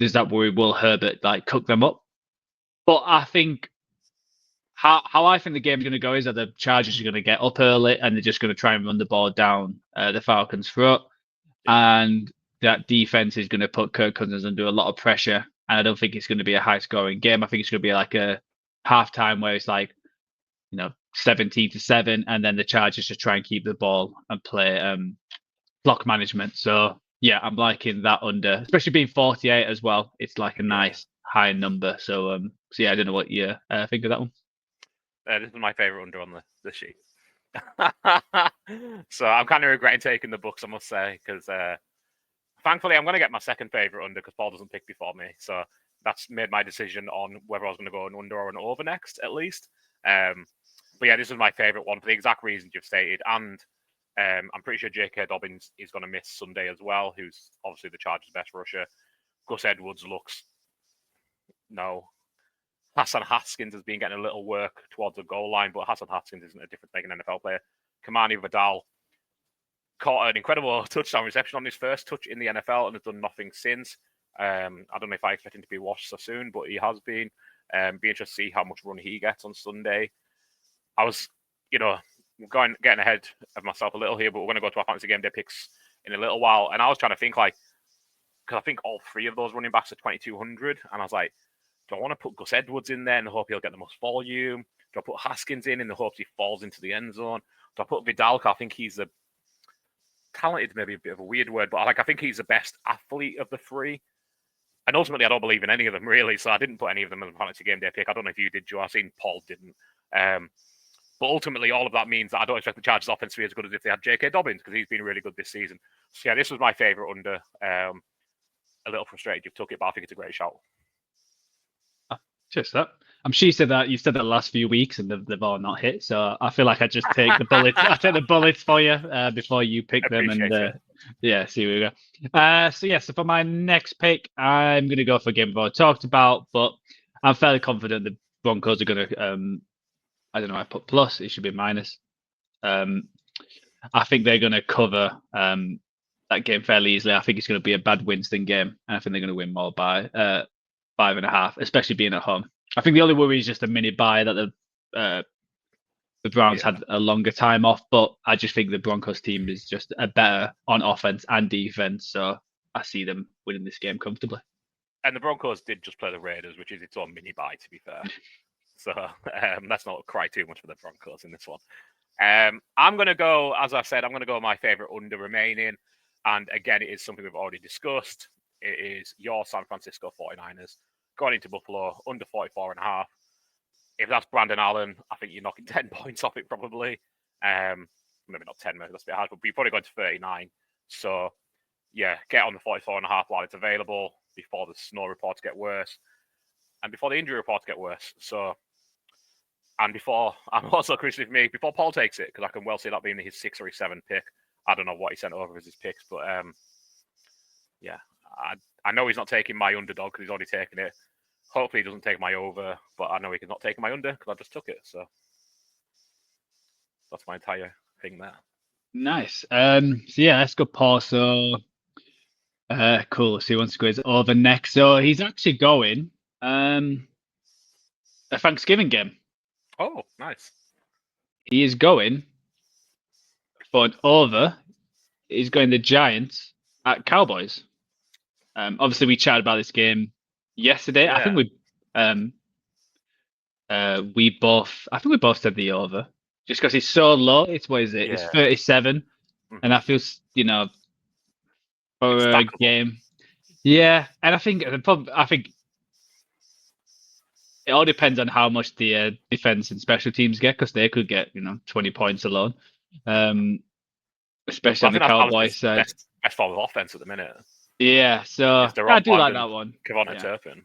there's that worry, will Herbert cook them up? But I think how I think the game's going to go is that the Chargers are going to get up early and they're just going to try and run the ball down the Falcons' throat. And that defense is going to put Kirk Cousins under a lot of pressure. And I don't think it's going to be a high-scoring game. I think it's going to be like a halftime where it's 17-7, and then the Chargers just try and keep the ball and play clock management. So yeah, I'm liking that under, especially being 48 as well. It's like a nice high number. So yeah, I don't know what you think of that one. This is my favorite under on the sheet. So I'm kind of regretting taking the Bucks, I must say, because thankfully I'm going to get my second favorite under because Paul doesn't pick before me. So that's made my decision on whether I was going to go an under or an over next, at least. But yeah, this is my favorite one for the exact reasons you've stated. And I'm pretty sure J.K. Dobbins is going to miss Sunday as well, who's obviously the Chargers' best rusher. Gus Edwards looks... No. Hassan Haskins has been getting a little work towards the goal line, but Hassan Haskins isn't a difference-making NFL player. Kamani Vidal caught an incredible touchdown reception on his first touch in the NFL and has done nothing since. I don't know if I expect him to be washed so soon, but he has been. Be interested to see how much run he gets on Sunday. I was, getting ahead of myself a little here, but we're going to go to our Fantasy Gameday Picks in a little while. And I was trying to think, because I think all three of those running backs are 2,200. And I was like, do I want to put Gus Edwards in there in the hope he'll get the most volume? Do I put Haskins in the hopes he falls into the end zone? Do I put Vidal? I think he's talented, maybe a bit of a weird word, but I think he's the best athlete of the three. And ultimately, I don't believe in any of them, really, so I didn't put any of them in the Fantasy Gameday pick. I don't know if you did, Joe. I've seen Paul didn't. But ultimately, all of that means that I don't expect the Chargers' offense to be as good as if they had J.K. Dobbins, because he's been really good this season. So, yeah, this was my favourite under. A little frustrated you've took it, but I think it's a great shout. Just that. I'm sure you said that the last few weeks and they've all not hit. So I feel like I just take the bullets. I take the bullets for you before you pick them. And see where we go. So for my next pick, I'm going to go for a game we've already talked about, but I'm fairly confident the Broncos are going to. I don't know. I put plus. It should be minus. I think they're going to cover that game fairly easily. I think it's going to be a bad Winston game, and I think they're going to win more by 5.5, especially being at home. I think the only worry is just a mini bye that the Browns had a longer time off, but I just think the Broncos team is just a better on offense and defense, so I see them winning this game comfortably. And the Broncos did just play the Raiders, which is its own mini bye, to be fair. So let's not cry too much for the Broncos in this one. I'm going to go, as I said, I'm going to go my favourite under remaining. And again, it is something we've already discussed. It is your San Francisco 49ers going into Buffalo under 44.5. If that's Brandon Allen, I think you're knocking 10 points off it probably. Maybe not 10, maybe that's a bit hard, but you're probably going to 39. So, yeah, get on the 44.5 while it's available before the snow reports get worse and before the injury reports get worse. So, and before, I'm also crucially for me, before Paul takes it, because I can well see that being his 6 or his 7 pick. I don't know what he sent over as his picks, but yeah, I know he's not taking my underdog because he's already taken it. Hopefully he doesn't take my over, but I know he's not taking my under because I just took it. So that's my entire thing there. Nice. So yeah, let's go Paul. So cool. So he wants to go his over next. So he's actually going a Thanksgiving game. Oh, nice. He is going for an over. He's going the Giants at Cowboys. Obviously, we chatted about this game yesterday. Yeah. I think we both said the over just because it's so low. It's what is it? Yeah. It's 37, and that feels for a game. Yeah, and I think it all depends on how much the defense and special teams get because they could get 20 points alone. Especially on the Cowboys side. Best form of offense at the minute. Yeah, so I do like that one. Turpin.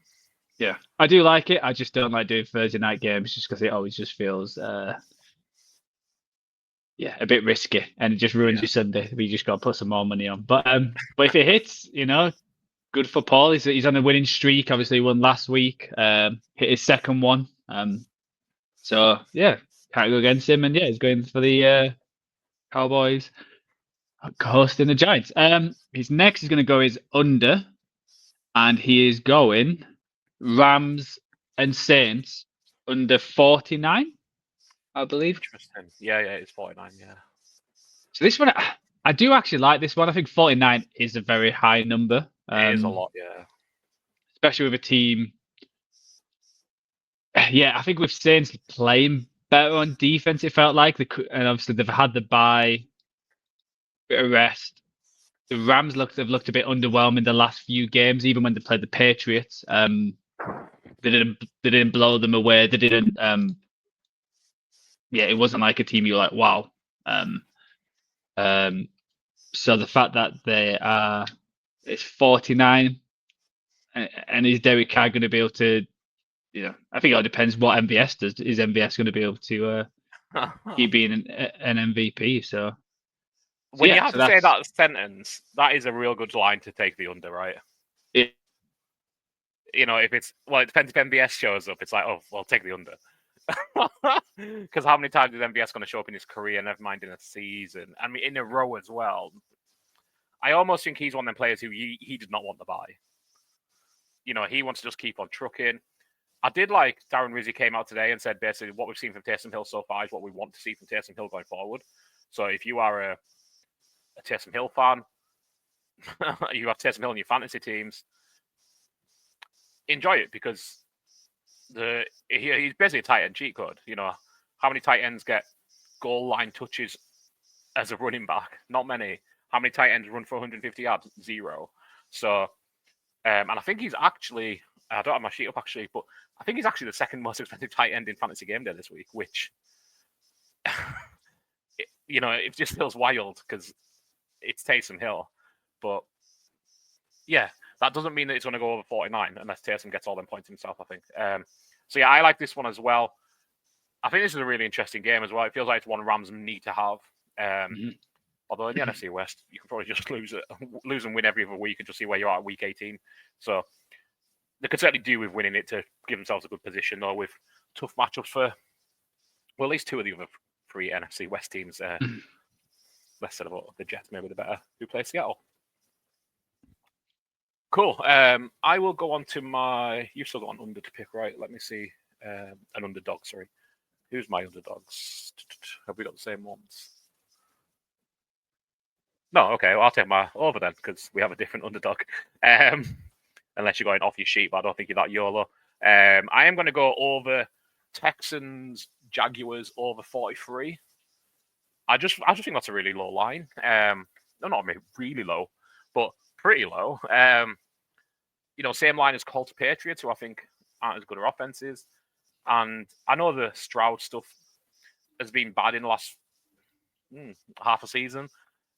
Yeah, I do like it. I just don't like doing Thursday night games just because it always just feels a bit risky and it just ruins your Sunday. We just got to put some more money on. But if it hits, good for Paul. He's on a winning streak. Obviously, he won last week. Hit his second one. So yeah, can't go against him. And yeah, he's going for the Cowboys. Hosting the Giants. His next is going to go his under, and he is going Rams and Saints under 49, I believe. Interesting. Yeah, it's 49. Yeah. So this one, I do actually like this one. I think 49 is a very high number. It is a lot, yeah. Especially with a team. Yeah, I think with Saints playing better on defense. It felt like, and obviously they've had the bye, bit of rest. The Rams have looked a bit underwhelming the last few games, even when they played the Patriots. They didn't blow them away. They didn't. Yeah, it wasn't like a team you're like, wow. So the fact that they are, it's 49, and is Derek Carr going to be able to? I think it all depends what MVS does. Is MVS going to be able to keep being an MVP? So When you have so to say that sentence, that is a real good line to take the under, right? it, If it's, well, it depends if MVS shows up. It's like, oh, well, take the under. Because how many times is MVS going to show up in his career, never mind in a season? I mean, in a row as well. I almost think he's one of them players who he did not want to buy. He wants to just keep on trucking. I did like Darren Rizzi came out today and said basically what we've seen from Taysom Hill so far is what we want to see from Taysom Hill going forward. So if you are a Taysom Hill fan, you have Taysom Hill in your fantasy teams, enjoy it because he's basically a tight end cheat code. How many tight ends get goal line touches as a running back? Not many. How many tight ends run for 150 yards? 0. So, and I think he's actually, I don't have my sheet up actually, but I think he's actually the second most expensive tight end in Fantasy Gameday this week, which, it just feels wild because it's Taysom Hill. But yeah, that doesn't mean that it's going to go over 49 unless Taysom gets all them points himself, I think. So yeah, I like this one as well. I think this is a really interesting game as well. It feels like it's one Rams need to have. Although in the NFC West, you can probably just lose and win every other week and just see where you are at week 18. So they could certainly do with winning it to give themselves a good position, though, with tough matchups for, well, at least 2 of the other 3 NFC West teams. Less said about the Jets, maybe the better, who play Seattle. Cool. I will go on to my... You've still got an under to pick, right? Let me see. An underdog, sorry. Who's my underdogs? Have we got the same ones? No, okay. Well, I'll take my over then, because we have a different underdog. Unless you're going off your sheet, but I don't think you're that YOLO. I am going to go over Texans, Jaguars over 43. I just think that's a really low line. No, not really low, but pretty low. Same line as Colts Patriots, who I think aren't as good at offenses. And I know the Stroud stuff has been bad in the last half a season.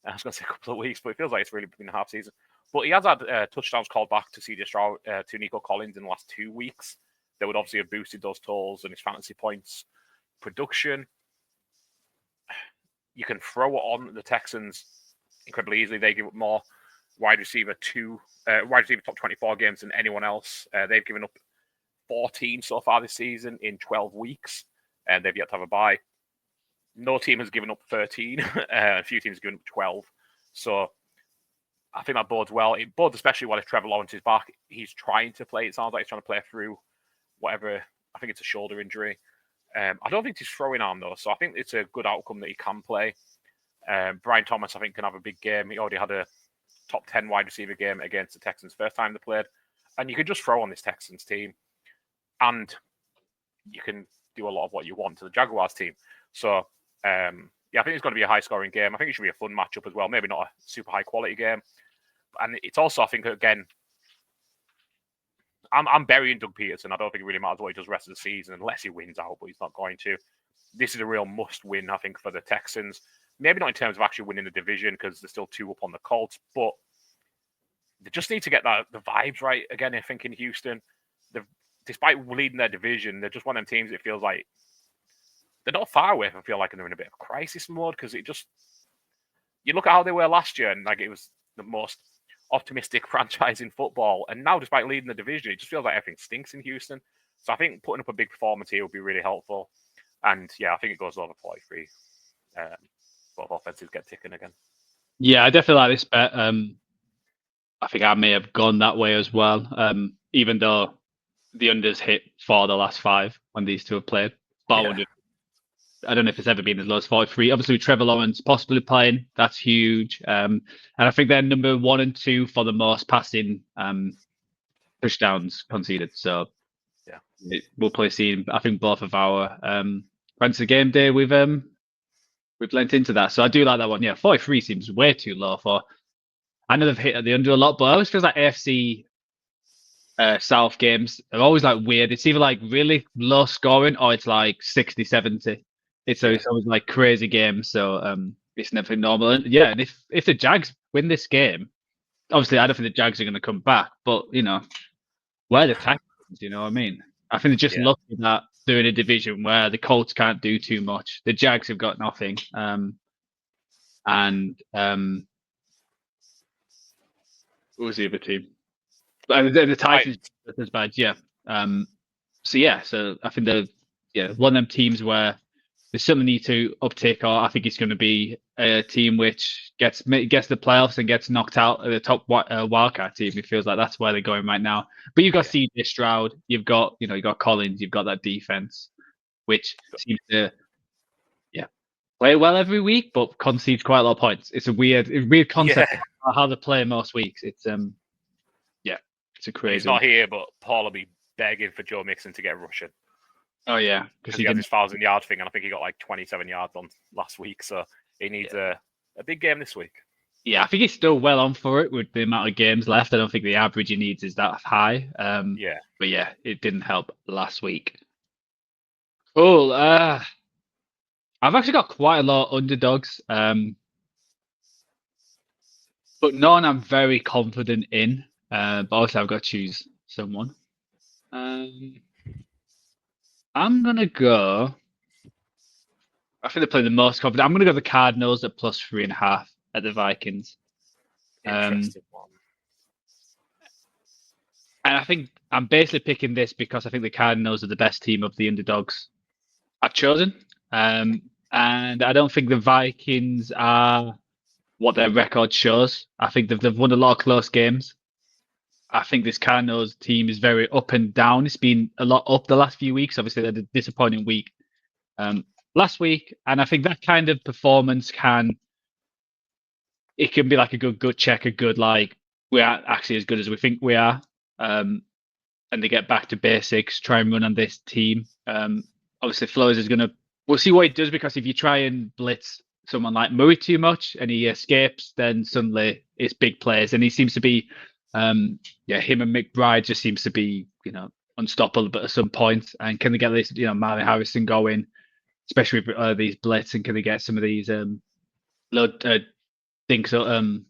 I was going to say a couple of weeks, but it feels like it's really been a half season. But he has had touchdowns called back to CJ Stroud, to Nico Collins in the last 2 weeks. That would obviously have boosted those totals and his fantasy points production. You can throw it on the Texans incredibly easily. They give up more wide receiver top 24 games than anyone else. They've given up 14 so far this season in 12 weeks, and they've yet to have a bye. No team has given up 13. A few teams have given up 12. So I think that bodes well. It bodes especially well if Trevor Lawrence is back. He's trying to play. It sounds like he's trying to play through whatever. I think it's a shoulder injury. I don't think he's throwing arm, though. So I think it's a good outcome that he can play. Brian Thomas, I think, can have a big game. He already had a top 10 wide receiver game against the Texans first time they played. And you can just throw on this Texans team. And you can do a lot of what you want to the Jaguars team. So, I think it's going to be a high-scoring game. I think it should be a fun matchup as well. Maybe not a super high-quality game. And it's also, I think, again, I'm burying Doug Peterson. I don't think it really matters what he does the rest of the season unless he wins out, but he's not going to. This is a real must-win, I think, for the Texans. Maybe not in terms of actually winning the division because they're still 2 up on the Colts, but they just need to get the vibes right again, I think, in Houston. Despite leading their division, they're just one of them teams that feels like they're not far away from feel like they're in a bit of crisis mode because you look at how they were last year and like it was the most optimistic franchise in football. And now, despite leading the division, it just feels like everything stinks in Houston. So I think putting up a big performance here would be really helpful. And yeah, I think it goes over 43. Both offenses get ticking again. Yeah, I definitely like this bet. I think I may have gone that way as well. Even though the unders hit for the last 5 when these two have played. But yeah. I don't know if it's ever been as low as 43. Obviously, Trevor Lawrence possibly playing. That's huge. And I think they're number 1 and 2 for the most passing touchdowns conceded. So yeah, we'll play seeing. I think both of our Fantasy Game Day, we've lent into that. So I do like that one. Yeah, 43 seems way too low for. I know they've hit at the under a lot, but I always feels like AFC South games are always like weird. It's either like really low scoring or it's like 60, 70. It's always like crazy games. So it's never normal. And yeah, and if the Jags win this game, obviously I don't think the Jags are going to come back, but where the Titans, you know what I mean? I think they're just lucky that they're in a division where the Colts can't do too much. The Jags have got nothing. And what was the other team? The Titans as bad, yeah. So I think they're one of them teams where they certainly need to uptake. Or I think it's going to be a team which gets the playoffs and gets knocked out of the top wildcard team. It feels like that's where they're going right now. But you've got CJ Stroud, you've got Collins, you've got that defense, which seems to play well every week, but concedes quite a lot of points. It's a weird concept how they play most weeks. It's it's a crazy. He's not here, but Paul will be begging for Joe Mixon to get rushing. Oh yeah, because he has his 1,000-yard thing, and I think he got like 27 yards on last week, so he needs a big game this week. Yeah, I think he's still well on for it with the amount of games left. I don't think the average he needs is that high. But yeah, it didn't help last week. Cool. I've actually got quite a lot of underdogs, but none I'm very confident in. But also I've got to choose someone. I'm gonna go. I think they're playing the most confident. I'm gonna go the Cardinals at +3.5 at the Vikings. Interesting one. And I think I'm basically picking this because I think the Cardinals are the best team of the underdogs I've chosen. And I don't think the Vikings are what their record shows. I think they've won a lot of close games. I think this Cardinals team is very up and down. It's been a lot up the last few weeks. Obviously, they had a disappointing week last week. And I think that kind of performance can be like a good gut check, we are actually as good as we think we are. And they get back to basics, try and run on this team. Obviously, Flores is we'll see what he does, because if you try and blitz someone like Murray too much and he escapes, then suddenly it's big plays. And he seems to be, him and McBride just seems to be, unstoppable at some point. And can they get this, Marlon Harrison going, especially with these blitz, and can they get some of these things of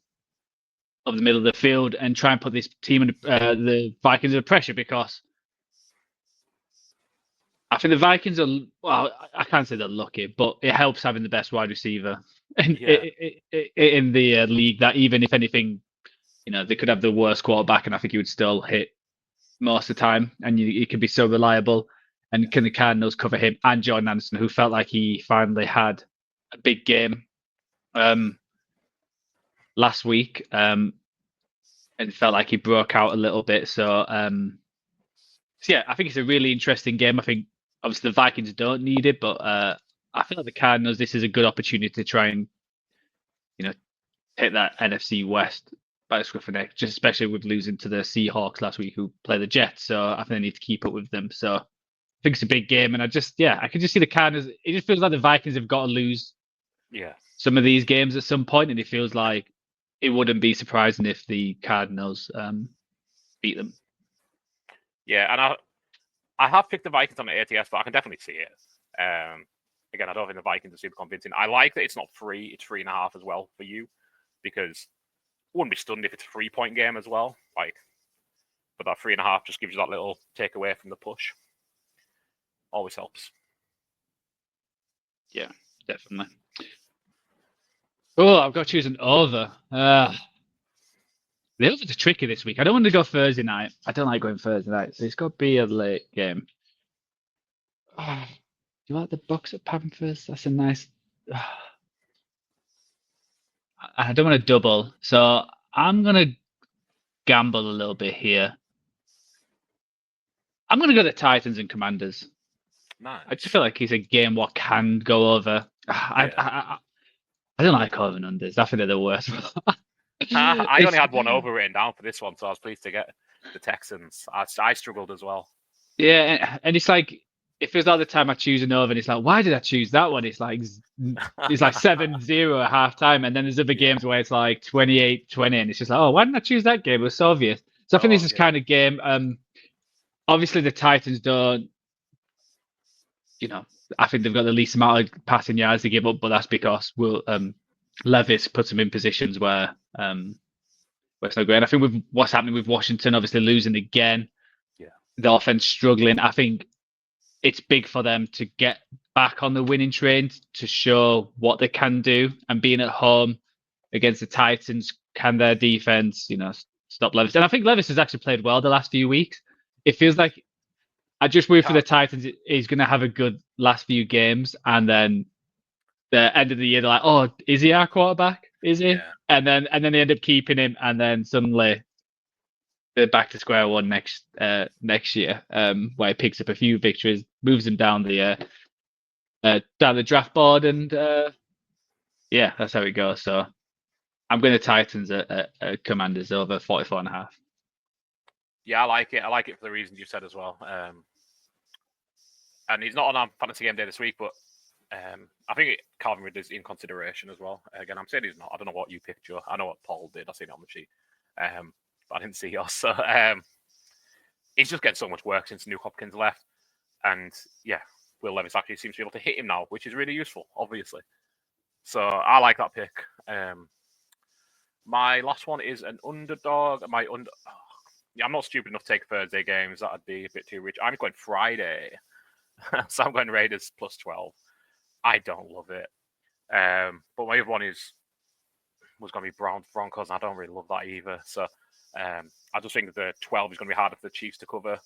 the middle of the field and try and put this team and the Vikings under pressure? Because I think the Vikings are, I can't say they're lucky, but it helps having the best wide receiver in the league, that even if anything, they could have the worst quarterback and I think he would still hit most of the time, and he could be so reliable. And can the Cardinals cover him and Jordan Anderson, who felt like he finally had a big game last week, and felt like he broke out a little bit. So yeah, I think it's a really interesting game. I think obviously the Vikings don't need it, but I feel like the Cardinals, this is a good opportunity to try and take that NFC West by the scruff of the neck, just especially with losing to the Seahawks last week, who play the Jets. So I think they need to keep up with them. So I think it's a big game, and I can just see the Cardinals. It just feels like the Vikings have got to lose some of these games at some point, and it feels like it wouldn't be surprising if the Cardinals beat them. Yeah, and I have picked the Vikings on the ATS, but I can definitely see it. Again, I don't think the Vikings are super convincing. I like that it's not 3, it's 3.5 as well for you, because I wouldn't be stunned if it's a 3-point game as well. But that 3.5 just gives you that little takeaway from the push. Always helps. Yeah, definitely. Oh, I've got to choose an over. The overs are tricky this week. I don't want to go Thursday night. I don't like going Thursday night, so it's got to be a late game. Do you like the Bucks at Panthers? That's a nice. I don't want to double, so I'm gonna gamble a little bit here. I'm gonna go the Titans and Commanders. Nice. I just feel like it's a game what can go over. I don't like over and unders. I think they're the worst. I only had one over written down for this one, so I was pleased to get the Texans. I struggled as well. Yeah, and it's like it feels like the time I choose an over, and it's like, why did I choose that one? It's like 7-0 at half time, and then there's other games where it's like 28-20, and it's just like, oh, why didn't I choose that game? It was so obvious. So I think this is kind of game. Obviously the Titans don't, I think they've got the least amount of passing yards to give up, but that's because Levis puts them in positions where it's not great. And I think with what's happening with Washington, obviously losing again, the offense struggling. I think it's big for them to get back on the winning train to show what they can do. And being at home against the Titans, can their defense, stop Levis? And I think Levis has actually played well the last few weeks. It feels like I just worry for the Titans. He's going to have a good last few games, and then the end of the year, they're like, "Oh, is he our quarterback? Is he?" Yeah. And then they end up keeping him, and then suddenly they're back to square one next year, where he picks up a few victories, moves him down the draft board, and that's how it goes. So I'm going to Titans at Commanders over 44.5. Yeah, I like it. I like it for the reasons you said as well. And he's not on our fantasy game day this week, but I think Calvin Ridley's in consideration as well. Again, I'm saying he's not. I don't know what you picked, Joe. I know what Paul did. I've seen it on the sheet. But I didn't see yours. So he's just getting so much work since Nuke Hopkins left. And Will Levis actually seems to be able to hit him now, which is really useful, obviously. So I like that pick. My last one is an underdog. I'm not stupid enough to take Thursday games. That'd be a bit too rich. I'm going Friday. So I'm going Raiders plus 12. I don't love it. But my other one was going to be Browns Broncos, and I don't really love that either. So I just think the 12 is going to be harder for the Chiefs to cover.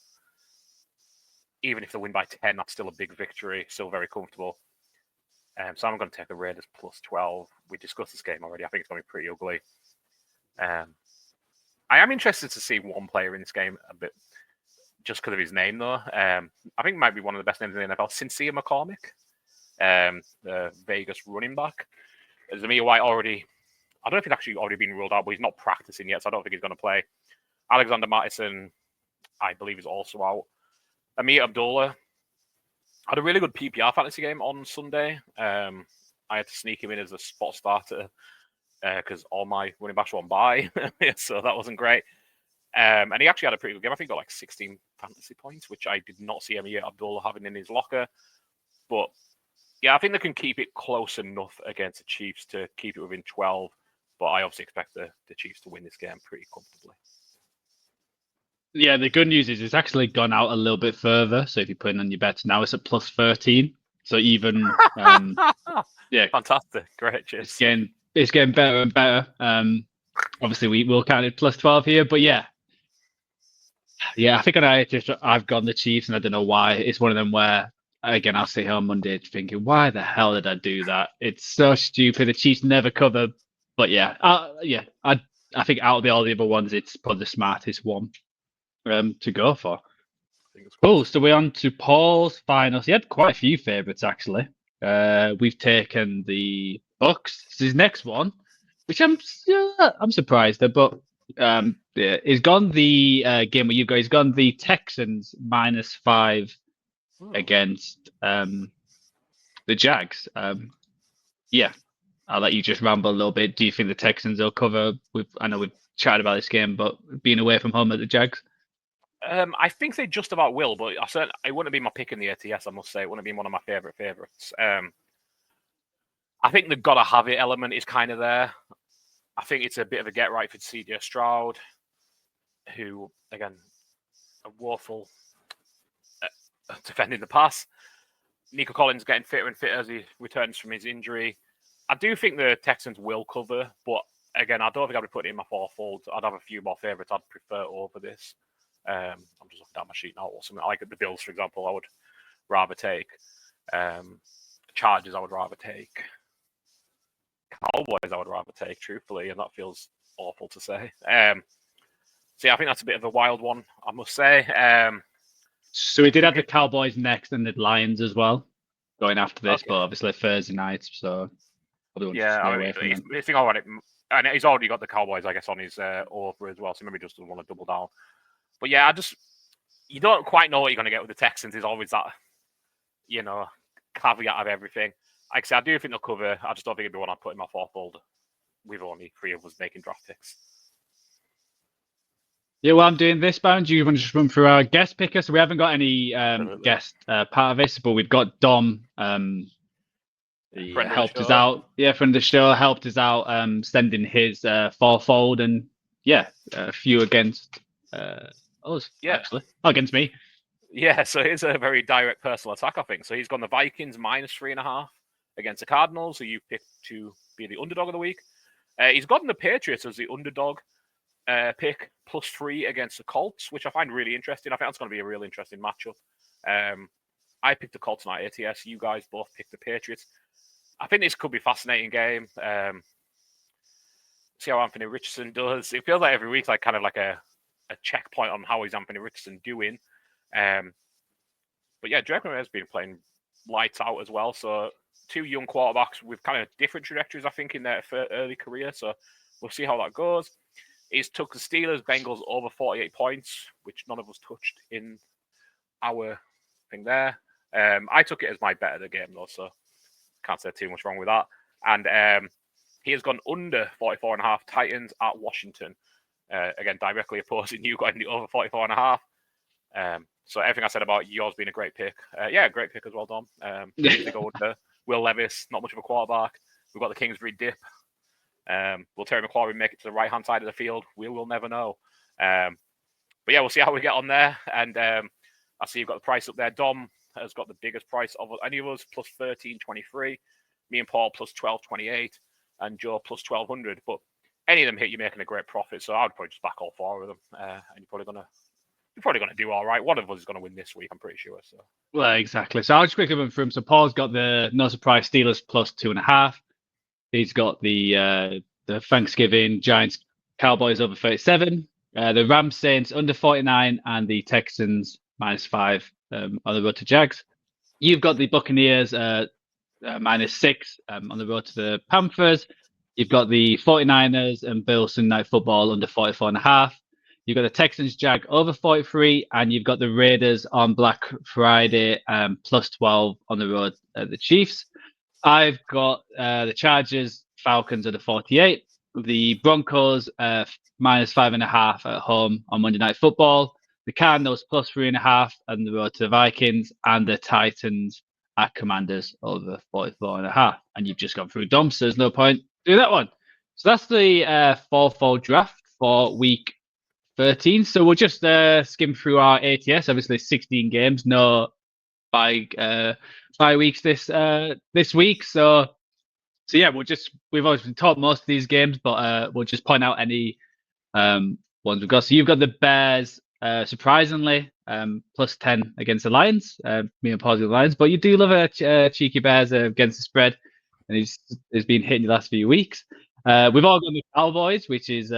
Even if they win by 10, that's still a big victory. Still very comfortable. So I'm going to take the Raiders plus 12. We discussed this game already. I think it's going to be pretty ugly. I am interested to see one player in this game a bit, just because of his name, though. I think it might be one of the best names in the NFL, Sincere McCormick, the Vegas running back. Zamir White already, I don't know if he's actually already been ruled out, but he's not practicing yet, so I don't think he's going to play. Alexander Mattison, I believe, is also out. Amir Abdullah had a really good PPR fantasy game on Sunday. I had to sneak him in as a spot starter because all my running backs were on bye, so that wasn't great. And he actually had a pretty good game. I think he got like 16 fantasy points, which I did not see Amir Abdullah having in his locker. But I think they can keep it close enough against the Chiefs to keep it within 12. But I obviously expect the Chiefs to win this game pretty comfortably. Yeah, the good news is it's actually gone out a little bit further. So if you're putting on your bets now, it's at plus 13. So even Fantastic, great. Cheers. It's getting better and better. Obviously we will count it plus 12 here, but yeah, I think I've gone the Chiefs, and I don't know why. It's one of them where, again, I'll sit here on Monday thinking, why the hell did I do that? It's so stupid. The Chiefs never cover, but I think out of all the other ones, it's probably the smartest one to go for. Cool. So we're on to Paul's finals. He had quite a few favorites actually. We've taken the Bucks. This is his next one, which I'm surprised at, but he's gone the game where you guys gone the Texans -5 against the Jags. I'll let you just ramble a little bit. Do you think the Texans will cover? I know we've chatted about this game, but being away from home at the Jags. I think they just about will, but it wouldn't be my pick in the ATS. I must say, it wouldn't be one of my favorites. I think the gotta have it element is kind of there. I think it's a bit of a get right for CJ Stroud, who again, a woeful defending the pass. Nico Collins getting fitter and fitter as he returns from his injury. I do think the Texans will cover, but again, I don't think I'd be putting in my fourfold. I'd have a few more favorites I'd prefer over this. I'm just looking down my sheet now. Or something like the Bills, for example, I would rather take. Chargers, I would rather take. Cowboys, I would rather take, truthfully, and that feels awful to say. So I think that's a bit of a wild one, I must say. So we did have the Cowboys next and the Lions as well, going after this, but obviously Thursday night, so probably I think already, and he's already got the Cowboys, I guess, on his offer as well, so maybe just doesn't want to double down. But yeah, you don't quite know what you're going to get with the Texans. There's always that caveat of everything. Like I said, I do think they'll cover. I just don't think it'd be one I'd put in my fourth bold with only 3 of us making draft picks. Yeah, well, I'm doing this, Byron. Do you want to just run through our guest picker? So we haven't got any guest part of this, but we've got Dom. He helped us out. Yeah, friend of the show, helped us out sending his fourfold, and a few against us, actually. Against me. Yeah, so it's a very direct personal attack, I think. So he's gone the Vikings -3.5 against the Cardinals, who you picked to be the underdog of the week. He's gotten the Patriots as the underdog pick +3 against the Colts, which I find really interesting. I think that's going to be a real interesting matchup. I picked the Colts and ATS. You guys both picked the Patriots. I think this could be a fascinating game. See how Anthony Richardson does. It feels like every week, like kind of like a checkpoint on how is Anthony Richardson doing. But yeah, Drake has been playing lights out as well. So 2 young quarterbacks with kind of different trajectories, I think, in their early career. So we'll see how that goes. He's took the Steelers, Bengals over 48 points, which none of us touched in our thing there. I took it as my bet of the game, though, so can't say too much wrong with that. And he has gone under 44.5 Titans at Washington. Again, directly opposing you, going the over 44.5. So everything I said about yours being a great pick. Great pick as well, Dom. To go under. Will Levis, not much of a quarterback. We've got the Kingsbury dip. Will Terry McLaurin make it to the right-hand side of the field? We will never know. But yeah, we'll see how we get on there. And I see you've got the price up there. Dom has got the biggest price of any of us, +13.23. Me and Paul +12.28. And Joe +1,200. But any of them hit, you're making a great profit. So I would probably just back all 4 of them. And you're probably gonna do all right. One of us is gonna win this week, I'm pretty sure. So well, exactly. So I'll just quickly run through them. So Paul's got the no surprise Steelers +2.5. He's got the Thanksgiving Giants Cowboys over 37. The Rams Saints under 49, and the Texans -5 on the road to Jags. You've got the Buccaneers -6 on the road to the Panthers. You've got the 49ers and Bills Sunday Night Football under 44.5. You've got the Texans Jag over 43, and you've got the Raiders on Black Friday +12 on the road at the Chiefs. I've got the Chargers Falcons under 48, the Broncos -5.5 at home on Monday Night Football, the Cardinals +3.5 on the road to the Vikings, and the Titans at Commanders over 44.5. And you've just gone through Dom, so there's no point do that one. So that's the fourfold draft for week 13. So we'll just skim through our ATS. Obviously, 16 games, no bye weeks this week. So yeah, we've obviously taught most of these games, but we'll just point out any ones we've got. So you've got the Bears, surprisingly, +10 against the Lions. Me and Paul's the Lions, but you do love a cheeky Bears against the spread, and he's been hitting the last few weeks. We've all got the Cowboys, which is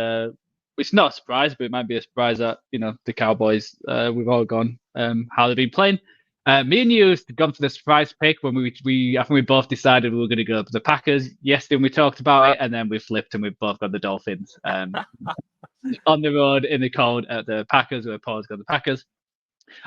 it's not a surprise, but it might be a surprise that the Cowboys. We've all gone how they've been playing. Me and you have gone for the surprise pick when I think we both decided we were going to go for the Packers yesterday when we talked about it, and then we flipped and we both got the Dolphins on the road in the cold at the Packers, where Paul's got the Packers.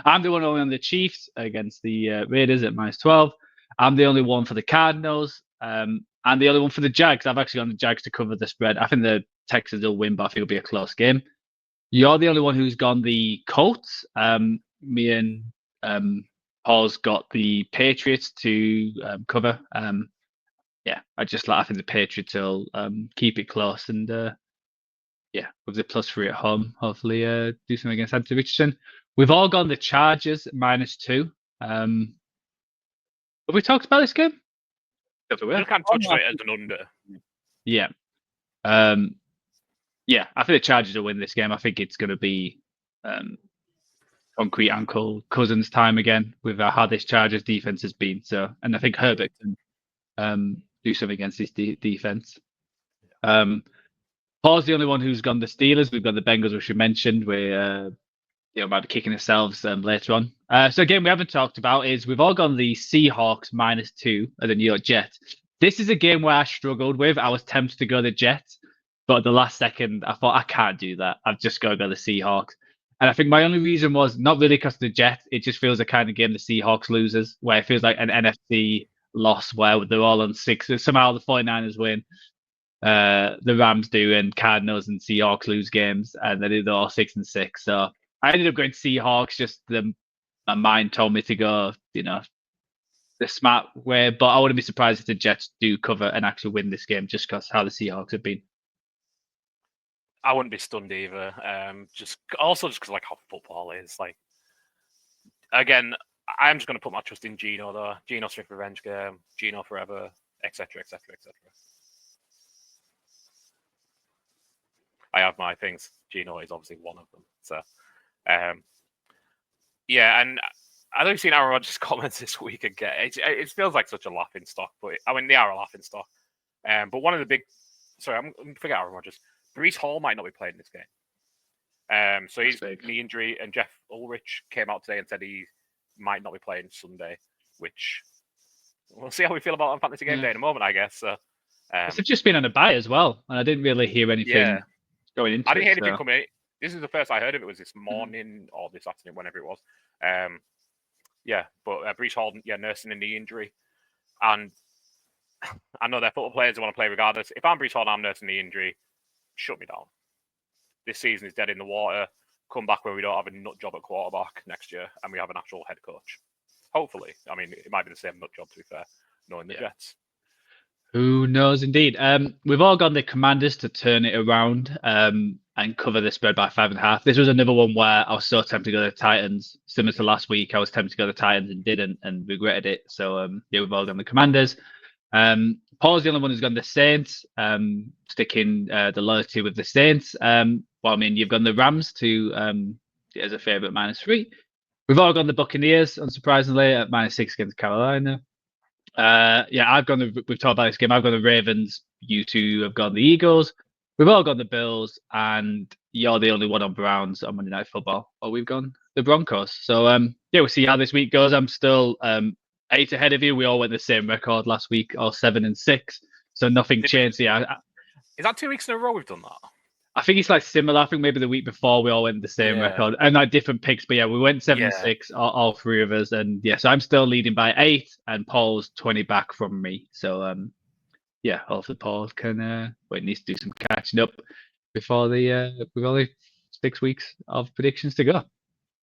I'm the one only on the Chiefs against the Raiders at -12. I'm the only one for the Cardinals, and the other one for the Jags. I've actually got the Jags to cover the spread. I think the Texans will win, but I think it'll be a close game. You're the only one who's gone the Colts. Me and Paul's got the Patriots to cover. I think the Patriots will keep it close and with the +3 at home, hopefully do something against Anthony Richardson. We've all gone the Chargers -2. Have we talked about this game? You can't touch it as an under. Yeah. I think the Chargers will win this game. I think it's going to be concrete Uncle Cousins time again with how this Chargers defense has been. So, and I think Herbert can do something against this defense. Paul's the only one who's gone the Steelers. We've got the Bengals, which we mentioned. We're might be kicking ourselves later on. So again, we haven't talked about is we've all gone the Seahawks -2 at the New York Jets. This is a game where I struggled with. I was tempted to go the Jets, but at the last second, I thought I can't do that. I've just got to go the Seahawks. And I think my only reason was not really because of the Jets. It just feels the kind of game the Seahawks loses, where it feels like an NFC loss where they're all on 6. Somehow the 49ers win, the Rams do, and Cardinals and Seahawks lose games, and they're all 6-6. So I ended up going Seahawks. Just my mind told me to go, the smart way. But I wouldn't be surprised if the Jets do cover and actually win this game, just because how the Seahawks have been. I wouldn't be stunned either. Just because like how football is. Like again, I'm just going to put my trust in Geno though. Geno Smith revenge game, Geno forever, etc., etc., etc. I have my things. Geno is obviously one of them. So, yeah, and I know you've seen Aaron Rodgers' comments this week again. It feels like such a laughing stock, but I mean they are a laughing stock. But one of the big, I'm forget Aaron Rodgers. Breece Hall might not be playing this game. So he's knee injury, and Jeff Ulrich came out today and said he might not be playing Sunday, which we'll see how we feel about on Fantasy Game Day in a moment, I guess. So, they've just been on a bye as well, and I didn't really hear anything going into it. I didn't hear anything coming in. This is the first I heard of it, was this morning or this afternoon, whenever it was. But Breece Hall, nursing a knee injury. And I know they're football players who want to play regardless. If I'm Breece Hall and I'm nursing a knee injury, shut me down. This season is dead in the water. Come back where we don't have a nut job at quarterback next year and we have an actual head coach. Hopefully. I mean, it might be the same nut job, to be fair, knowing the Jets. Who knows, indeed. We've all gone the Commanders to turn it around and cover the spread by 5.5. This was another one where I was so tempted to go to the Titans. Similar to last week, I was tempted to go to the Titans and didn't and regretted it. So, we've all gone the Commanders. Paul's the only one who's gone the Saints, sticking the loyalty with the Saints. You've gone the Rams to as a favourite -3. We've all gone the Buccaneers, unsurprisingly, at -6 against Carolina. We've talked about this game. I've gone the Ravens. You two have gone the Eagles. We've all gone the Bills, and you're the only one on Browns on Monday Night Football. Or we've gone the Broncos. So we'll see how this week goes. I'm still 8 ahead of you. We all went the same record last week, all 7-6. So nothing changed. Is that 2 weeks in a row we've done that? I think it's like similar. I think maybe the week before we all went the same record and like different picks. But we went 7-6, all three of us. And so I'm still leading by 8 and Paul's 20 back from me. So hopefully Paul can needs to do some catching up before we've only 6 weeks of predictions to go.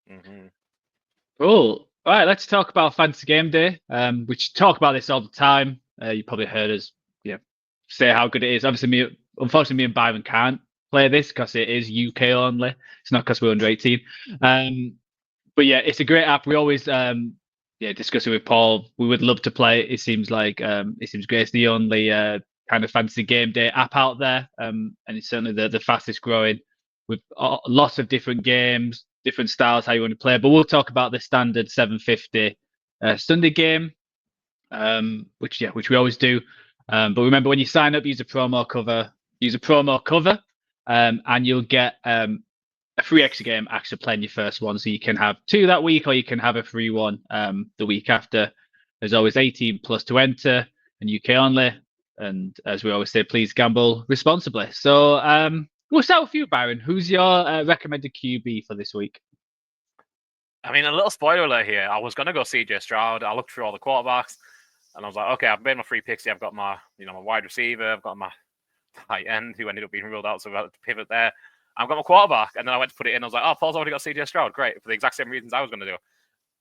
Mm-hmm. Cool. All right, let's talk about Fantasy Game Day. We talk about this all the time. You probably heard us say how good it is. Obviously, unfortunately, me and Byron can't play this because it is UK only. It's not because we're under 18. It's a great app. We always discuss it with Paul. We would love to play it. It seems like it seems great. It's the only kind of Fantasy Game Day app out there, and it's certainly the fastest growing with lots of different games, different styles, how you want to play. But we'll talk about the standard 750 Sunday game, which we always do. But remember, when you sign up, use a promo cover, and you'll get a free extra game actually playing your first one. So you can have 2 that week, or you can have a free one the week after. There's always 18 plus to enter and UK only. And as we always say, please gamble responsibly. So we'll start with you, Byron. Who's your recommended QB for this week? I mean, a little spoiler alert here. I was going to go CJ Stroud. I looked through all the quarterbacks and I was like, okay, I've made my free picks. I've got my, my wide receiver. I've got my tight end who ended up being ruled out. So I've got to pivot there. I've got my quarterback. And then I went to put it in. I was like, oh, Paul's already got CJ Stroud. Great. For the exact same reasons I was going to do.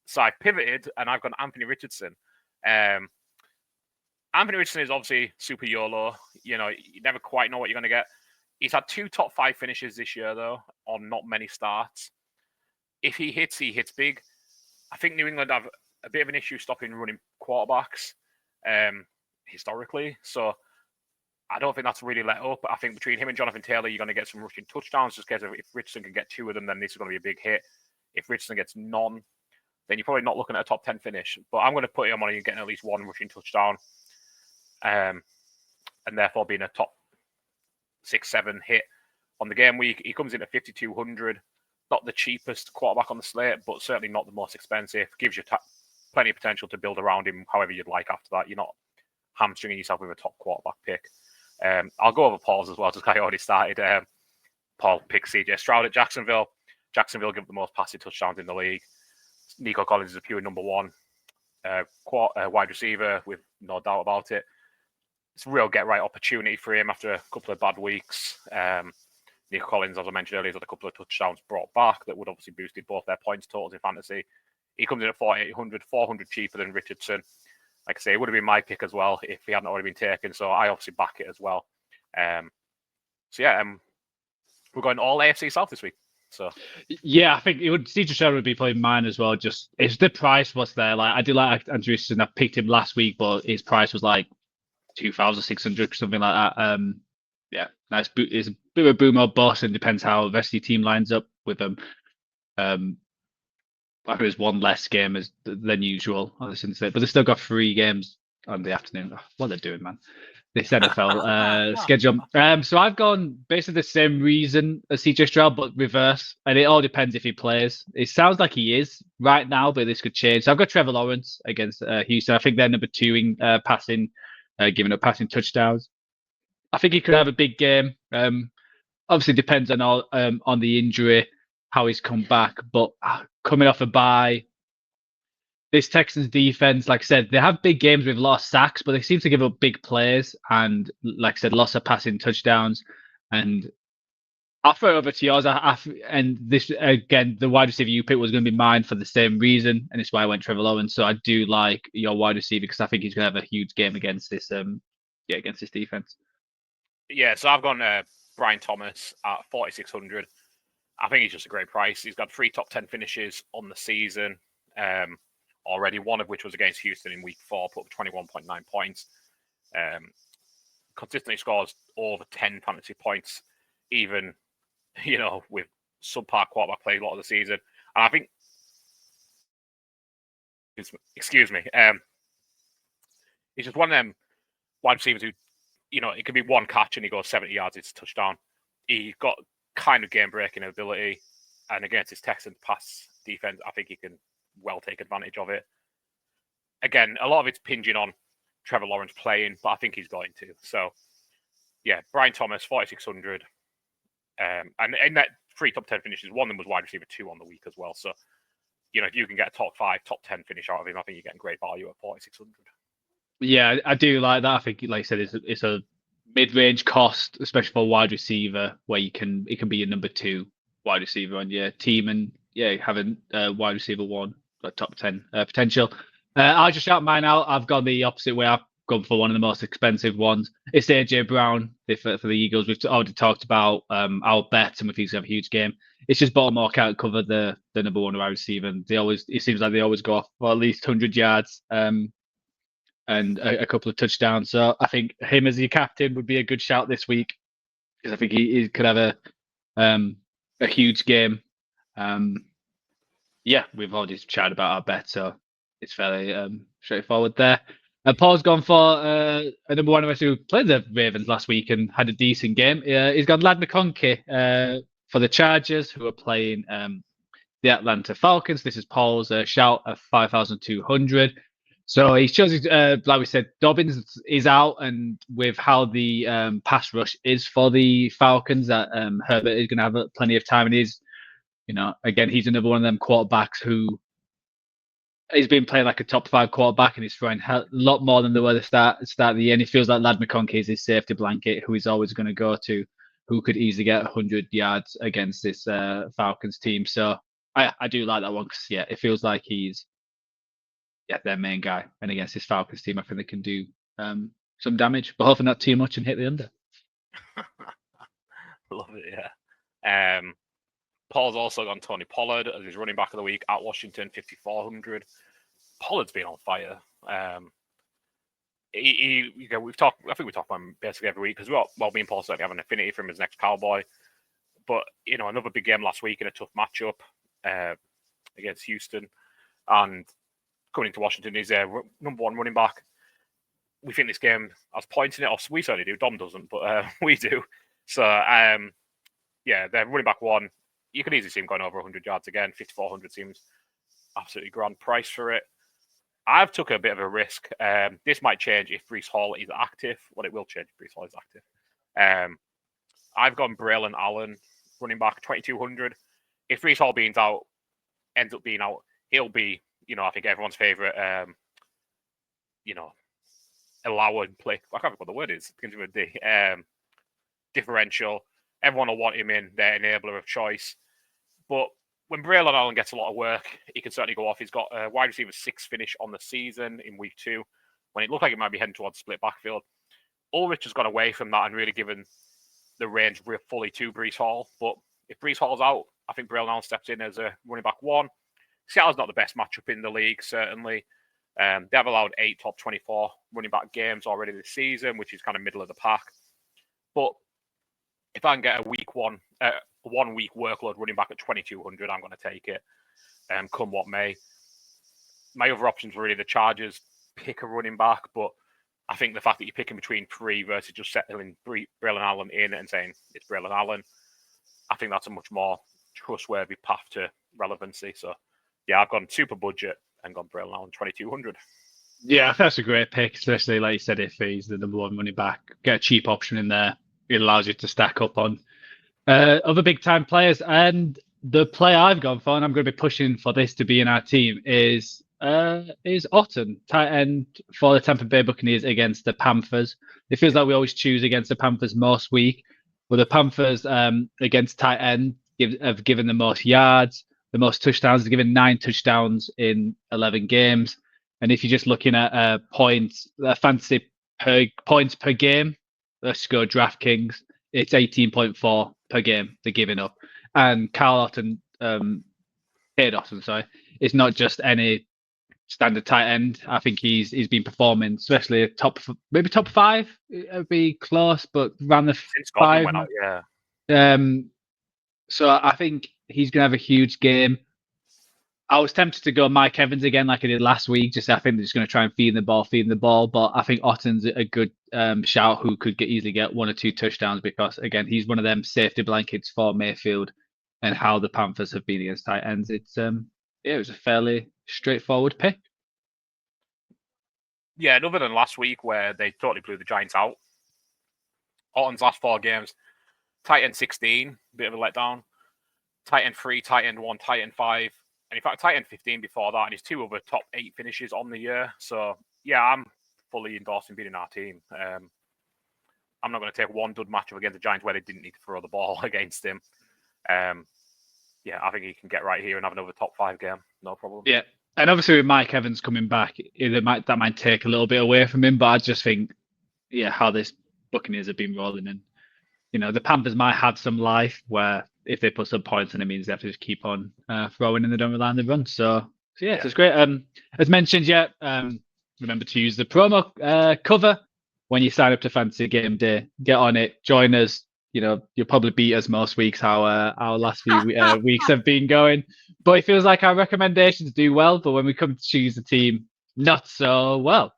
So I pivoted and I've got Anthony Richardson. Anthony Richardson is obviously super YOLO. You never quite know what you're going to get. He's had 2 top 5 finishes this year, though, on not many starts. If he hits big. I think New England have a bit of an issue stopping running quarterbacks historically. So I don't think that's really let up. I think between him and Jonathan Taylor, you're going to get some rushing touchdowns. Just because if Richardson can get 2 of them, then this is going to be a big hit. If Richardson gets none, then you're probably not looking at a top 10 finish. But I'm going to put him on you getting at least 1 rushing touchdown. And therefore being a top 6-7 hit on the game week. He comes in at 5,200. Not the cheapest quarterback on the slate, but certainly not the most expensive. Gives you plenty of potential to build around him however you'd like after that. You're not hamstringing yourself with a top quarterback pick. I'll go over Paul's as well, just like I already started. Paul picked CJ Stroud at Jacksonville. Jacksonville give up the most passing touchdowns in the league. Nico Collins is a pure number one wide receiver with no doubt about it. It's a real get-right opportunity for him after a couple of bad weeks. Nico Collins, as I mentioned earlier, has had a couple of touchdowns brought back that would obviously boosted both their points totals in fantasy. He comes in at 4,800, 400 cheaper than Richardson. Like I say, it would have been my pick as well if he hadn't already been taken. So I obviously back it as well. We're going all AFC South this week. So yeah, I think it would. CJ Stroud would be playing mine as well. Just if the price was there, like I do like Andrew Richardson. I picked him last week, but his price was like 2,600 something like that. Yeah, nice. It's a bit of a boom or bust, and depends how the rest of your team lines up with them. I think there's one less game than usual on this Sunday, but they've still got 3 games on the afternoon. Oh, what they're doing, man. This NFL schedule. So I've gone basically the same reason as CJ Stroud, but reverse. And it all depends if he plays. It sounds like he is right now, but this could change. So I've got Trevor Lawrence against Houston. I think they're number 2 in passing, giving up passing touchdowns. I think he could have a big game. Obviously depends on the injury, how he's come back. But coming off a bye, this Texans defense, like I said, they have big games with a lot of sacks, but they seem to give up big plays and, like I said, lots of passing touchdowns. And I'll throw it over to yours. And this, again, the wide receiver you picked was going to be mine for the same reason, and it's why I went Trevor Lawrence. So I do like your wide receiver because I think he's going to have a huge game against this, against this defense. Yeah, so I've gone Brian Thomas at 4,600. I think he's just a great price. He's got 3 top 10 finishes on the season. Already, one of which was against Houston in week 4, put up 21.9 points. Consistently scores over 10 fantasy points, even, with subpar quarterback play a lot of the season. And I think, excuse me, he's just one of them wide receivers who, it could be one catch and he goes 70 yards, it's a touchdown. He's got kind of game-breaking ability, and against his Texans pass defense, I think he can well take advantage of it. Again, a lot of it's pinging on Trevor Lawrence playing, but I think he's going to. So, yeah, Brian Thomas, 4,600. And in that 3 top 10 finishes, one of them was wide receiver 2 on the week as well. So, if you can get a top 5, top 10 finish out of him, I think you're getting great value at 4,600. Yeah, I do like that. I think, like I said, it's a mid-range cost, especially for a wide receiver, where it can be your number 2 wide receiver on your team, and having wide receiver 1, top 10 potential. I'll just shout mine out. I've gone the opposite way. I've gone for one of the most expensive ones. It's AJ Brown for the Eagles. We've already talked about our bets, and we think he's going to have a huge game. It's just Baltimore can't cover the number 1 wide receiver, and it seems like they always go off for at least 100 yards and a couple of touchdowns. So I think him as your captain would be a good shout this week, because I think he could have a huge game. We've already chatted about our bet, so it's fairly straightforward there. Paul's gone for a number 1 of us who played the Ravens last week and had a decent game. He's got Lad McConkey for the Chargers, who are playing the Atlanta Falcons. This is Paul's shout of 5,200. So he's chosen, like we said, Dobbins is out, and with how the pass rush is for the Falcons, that Herbert is going to have plenty of time. And again, he's another one of them quarterbacks who he's been playing like a top 5 quarterback, and he's throwing a lot more than they were at the start of the year. And it feels like Lad McConkey is his safety blanket, who he's always going to go to, who could easily get 100 yards against this Falcons team. So I do like that one because, it feels like he's their main guy. And against this Falcons team, I think they can do some damage, but hopefully not too much and hit the under. Love it, yeah. Paul's also gone Tony Pollard as his running back of the week at Washington, 5,400. Pollard's been on fire. We've talked. I think we talk about him basically every week because me and Paul certainly have an affinity for him as next Cowboy. But another big game last week in a tough matchup against Houston, and coming into Washington, he's their number 1 running back. We think this game has points in it. We certainly do. Dom doesn't, but we do. So they're running back 1. You can easily see him going over 100 yards again. 5,400 seems absolutely grand price for it. I've took a bit of a risk. This might change if Breece Hall is active. Well, it will change if Breece Hall is active. I've gone Braylon Allen, running back, 2,200. if Brees Hall ends up being out, he'll be, I think everyone's favorite, allowing play. I can't remember what the word is. It begins with a D. Differential. Everyone will want him in their enabler of choice. But when Braylon Allen gets a lot of work, he can certainly go off. He's got a wide receiver 6 finish on the season in week 2, when it looked like it might be heading towards split backfield. Ulrich has gone away from that and really given the range fully to Brees Hall. But if Brees Hall's out, I think Braylon Allen steps in as a running back 1. Seattle's not the best matchup in the league, certainly. They have allowed 8 top 24 running back games already this season, which is kind of middle of the pack. But if I can get a 1 week workload running back at 2,200, I'm going to take it, come what may. My other options were really the Chargers pick a running back, but I think the fact that you're picking between 3 versus just settling Braylon Allen in and saying it's Braylon Allen, I think that's a much more trustworthy path to relevancy. So, yeah, I've gone super budget and gone Braylon Allen 2,200. Yeah, that's a great pick, especially like you said, if he's the number 1 running back. Get a cheap option in there. It allows you to stack up on other big time players. And the play I've gone for, and I'm going to be pushing for this to be in our team, is Otton, tight end for the Tampa Bay Buccaneers against the Panthers. It feels like we always choose against the Panthers most week, but the Panthers against tight end have given the most yards, the most touchdowns. They've given 9 touchdowns in 11 games. And if you're just looking at points, fantasy points per game, let's go DraftKings. It's 18.4 per game they're giving up. And Cade Otton, sorry, it's not just any standard tight end. I think he's been performing, especially maybe top 5. It would be close, but around the Since 5. Godwin went out, yeah. So I think he's going to have a huge game. I was tempted to go Mike Evans again, like I did last week. Just I think they're just going to try and feed the ball. But I think Otton's a good shout who could easily get 1 or 2 touchdowns because again he's one of them safety blankets for Mayfield and how the Panthers have been against tight ends. It's it was a fairly straightforward pick. Yeah, and other than last week where they totally blew the Giants out, Otton's last 4 games, tight end 16, bit of a letdown. Tight end 3, tight end 1, tight end 5. And in fact, tight end 15 before that, and his 2 other top 8 finishes on the year. So, yeah, I'm fully endorsing being in our team. I'm not going to take one dud matchup against the Giants where they didn't need to throw the ball against him. Yeah, I think he can get right here and have another top 5 game. No problem. Yeah, and obviously with Mike Evans coming back, that might take a little bit away from him. But I just think, yeah, how this Buccaneers have been rolling in. The Panthers might have some life where if they put some points in, it means they have to just keep on throwing and they don't rely on the run. So yeah, it's great. As mentioned, remember to use the promo cover when you sign up to Fantasy Game Day. Get on it, join us. You'll probably beat us most weeks how our last few weeks have been going. But it feels like our recommendations do well, but when we come to choose a team, not so well.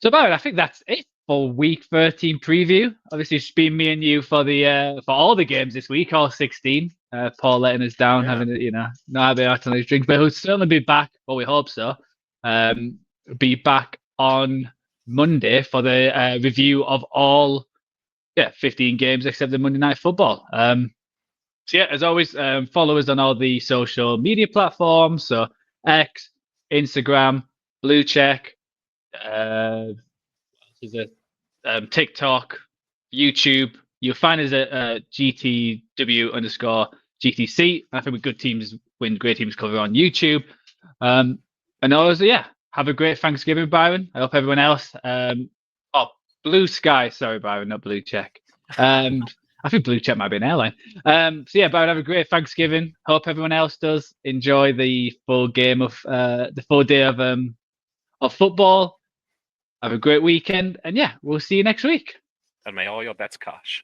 So Byron, I think that's it for Week 13 preview. Obviously, it's been me and you for all the games this week, all 16. Paul letting us down, having not having out on his drinks, but he'll certainly be back. Well, we hope so. Be back on Monday for the review of all 15 games except the Monday Night Football. So yeah, as always, follow us on all the social media platforms. So X, Instagram, Blue Check. TikTok, YouTube. You'll find us at GTW_GTC. I think with good teams win, great teams cover on YouTube. And also, have a great Thanksgiving, Byron. I hope everyone else. Blue Sky. Sorry, Byron, not Blue Check. I think Blue Check might be an airline. So yeah, Byron, have a great Thanksgiving. Hope everyone else does enjoy the full game of the full day of football. Have a great weekend, and we'll see you next week. And may all your bets cash.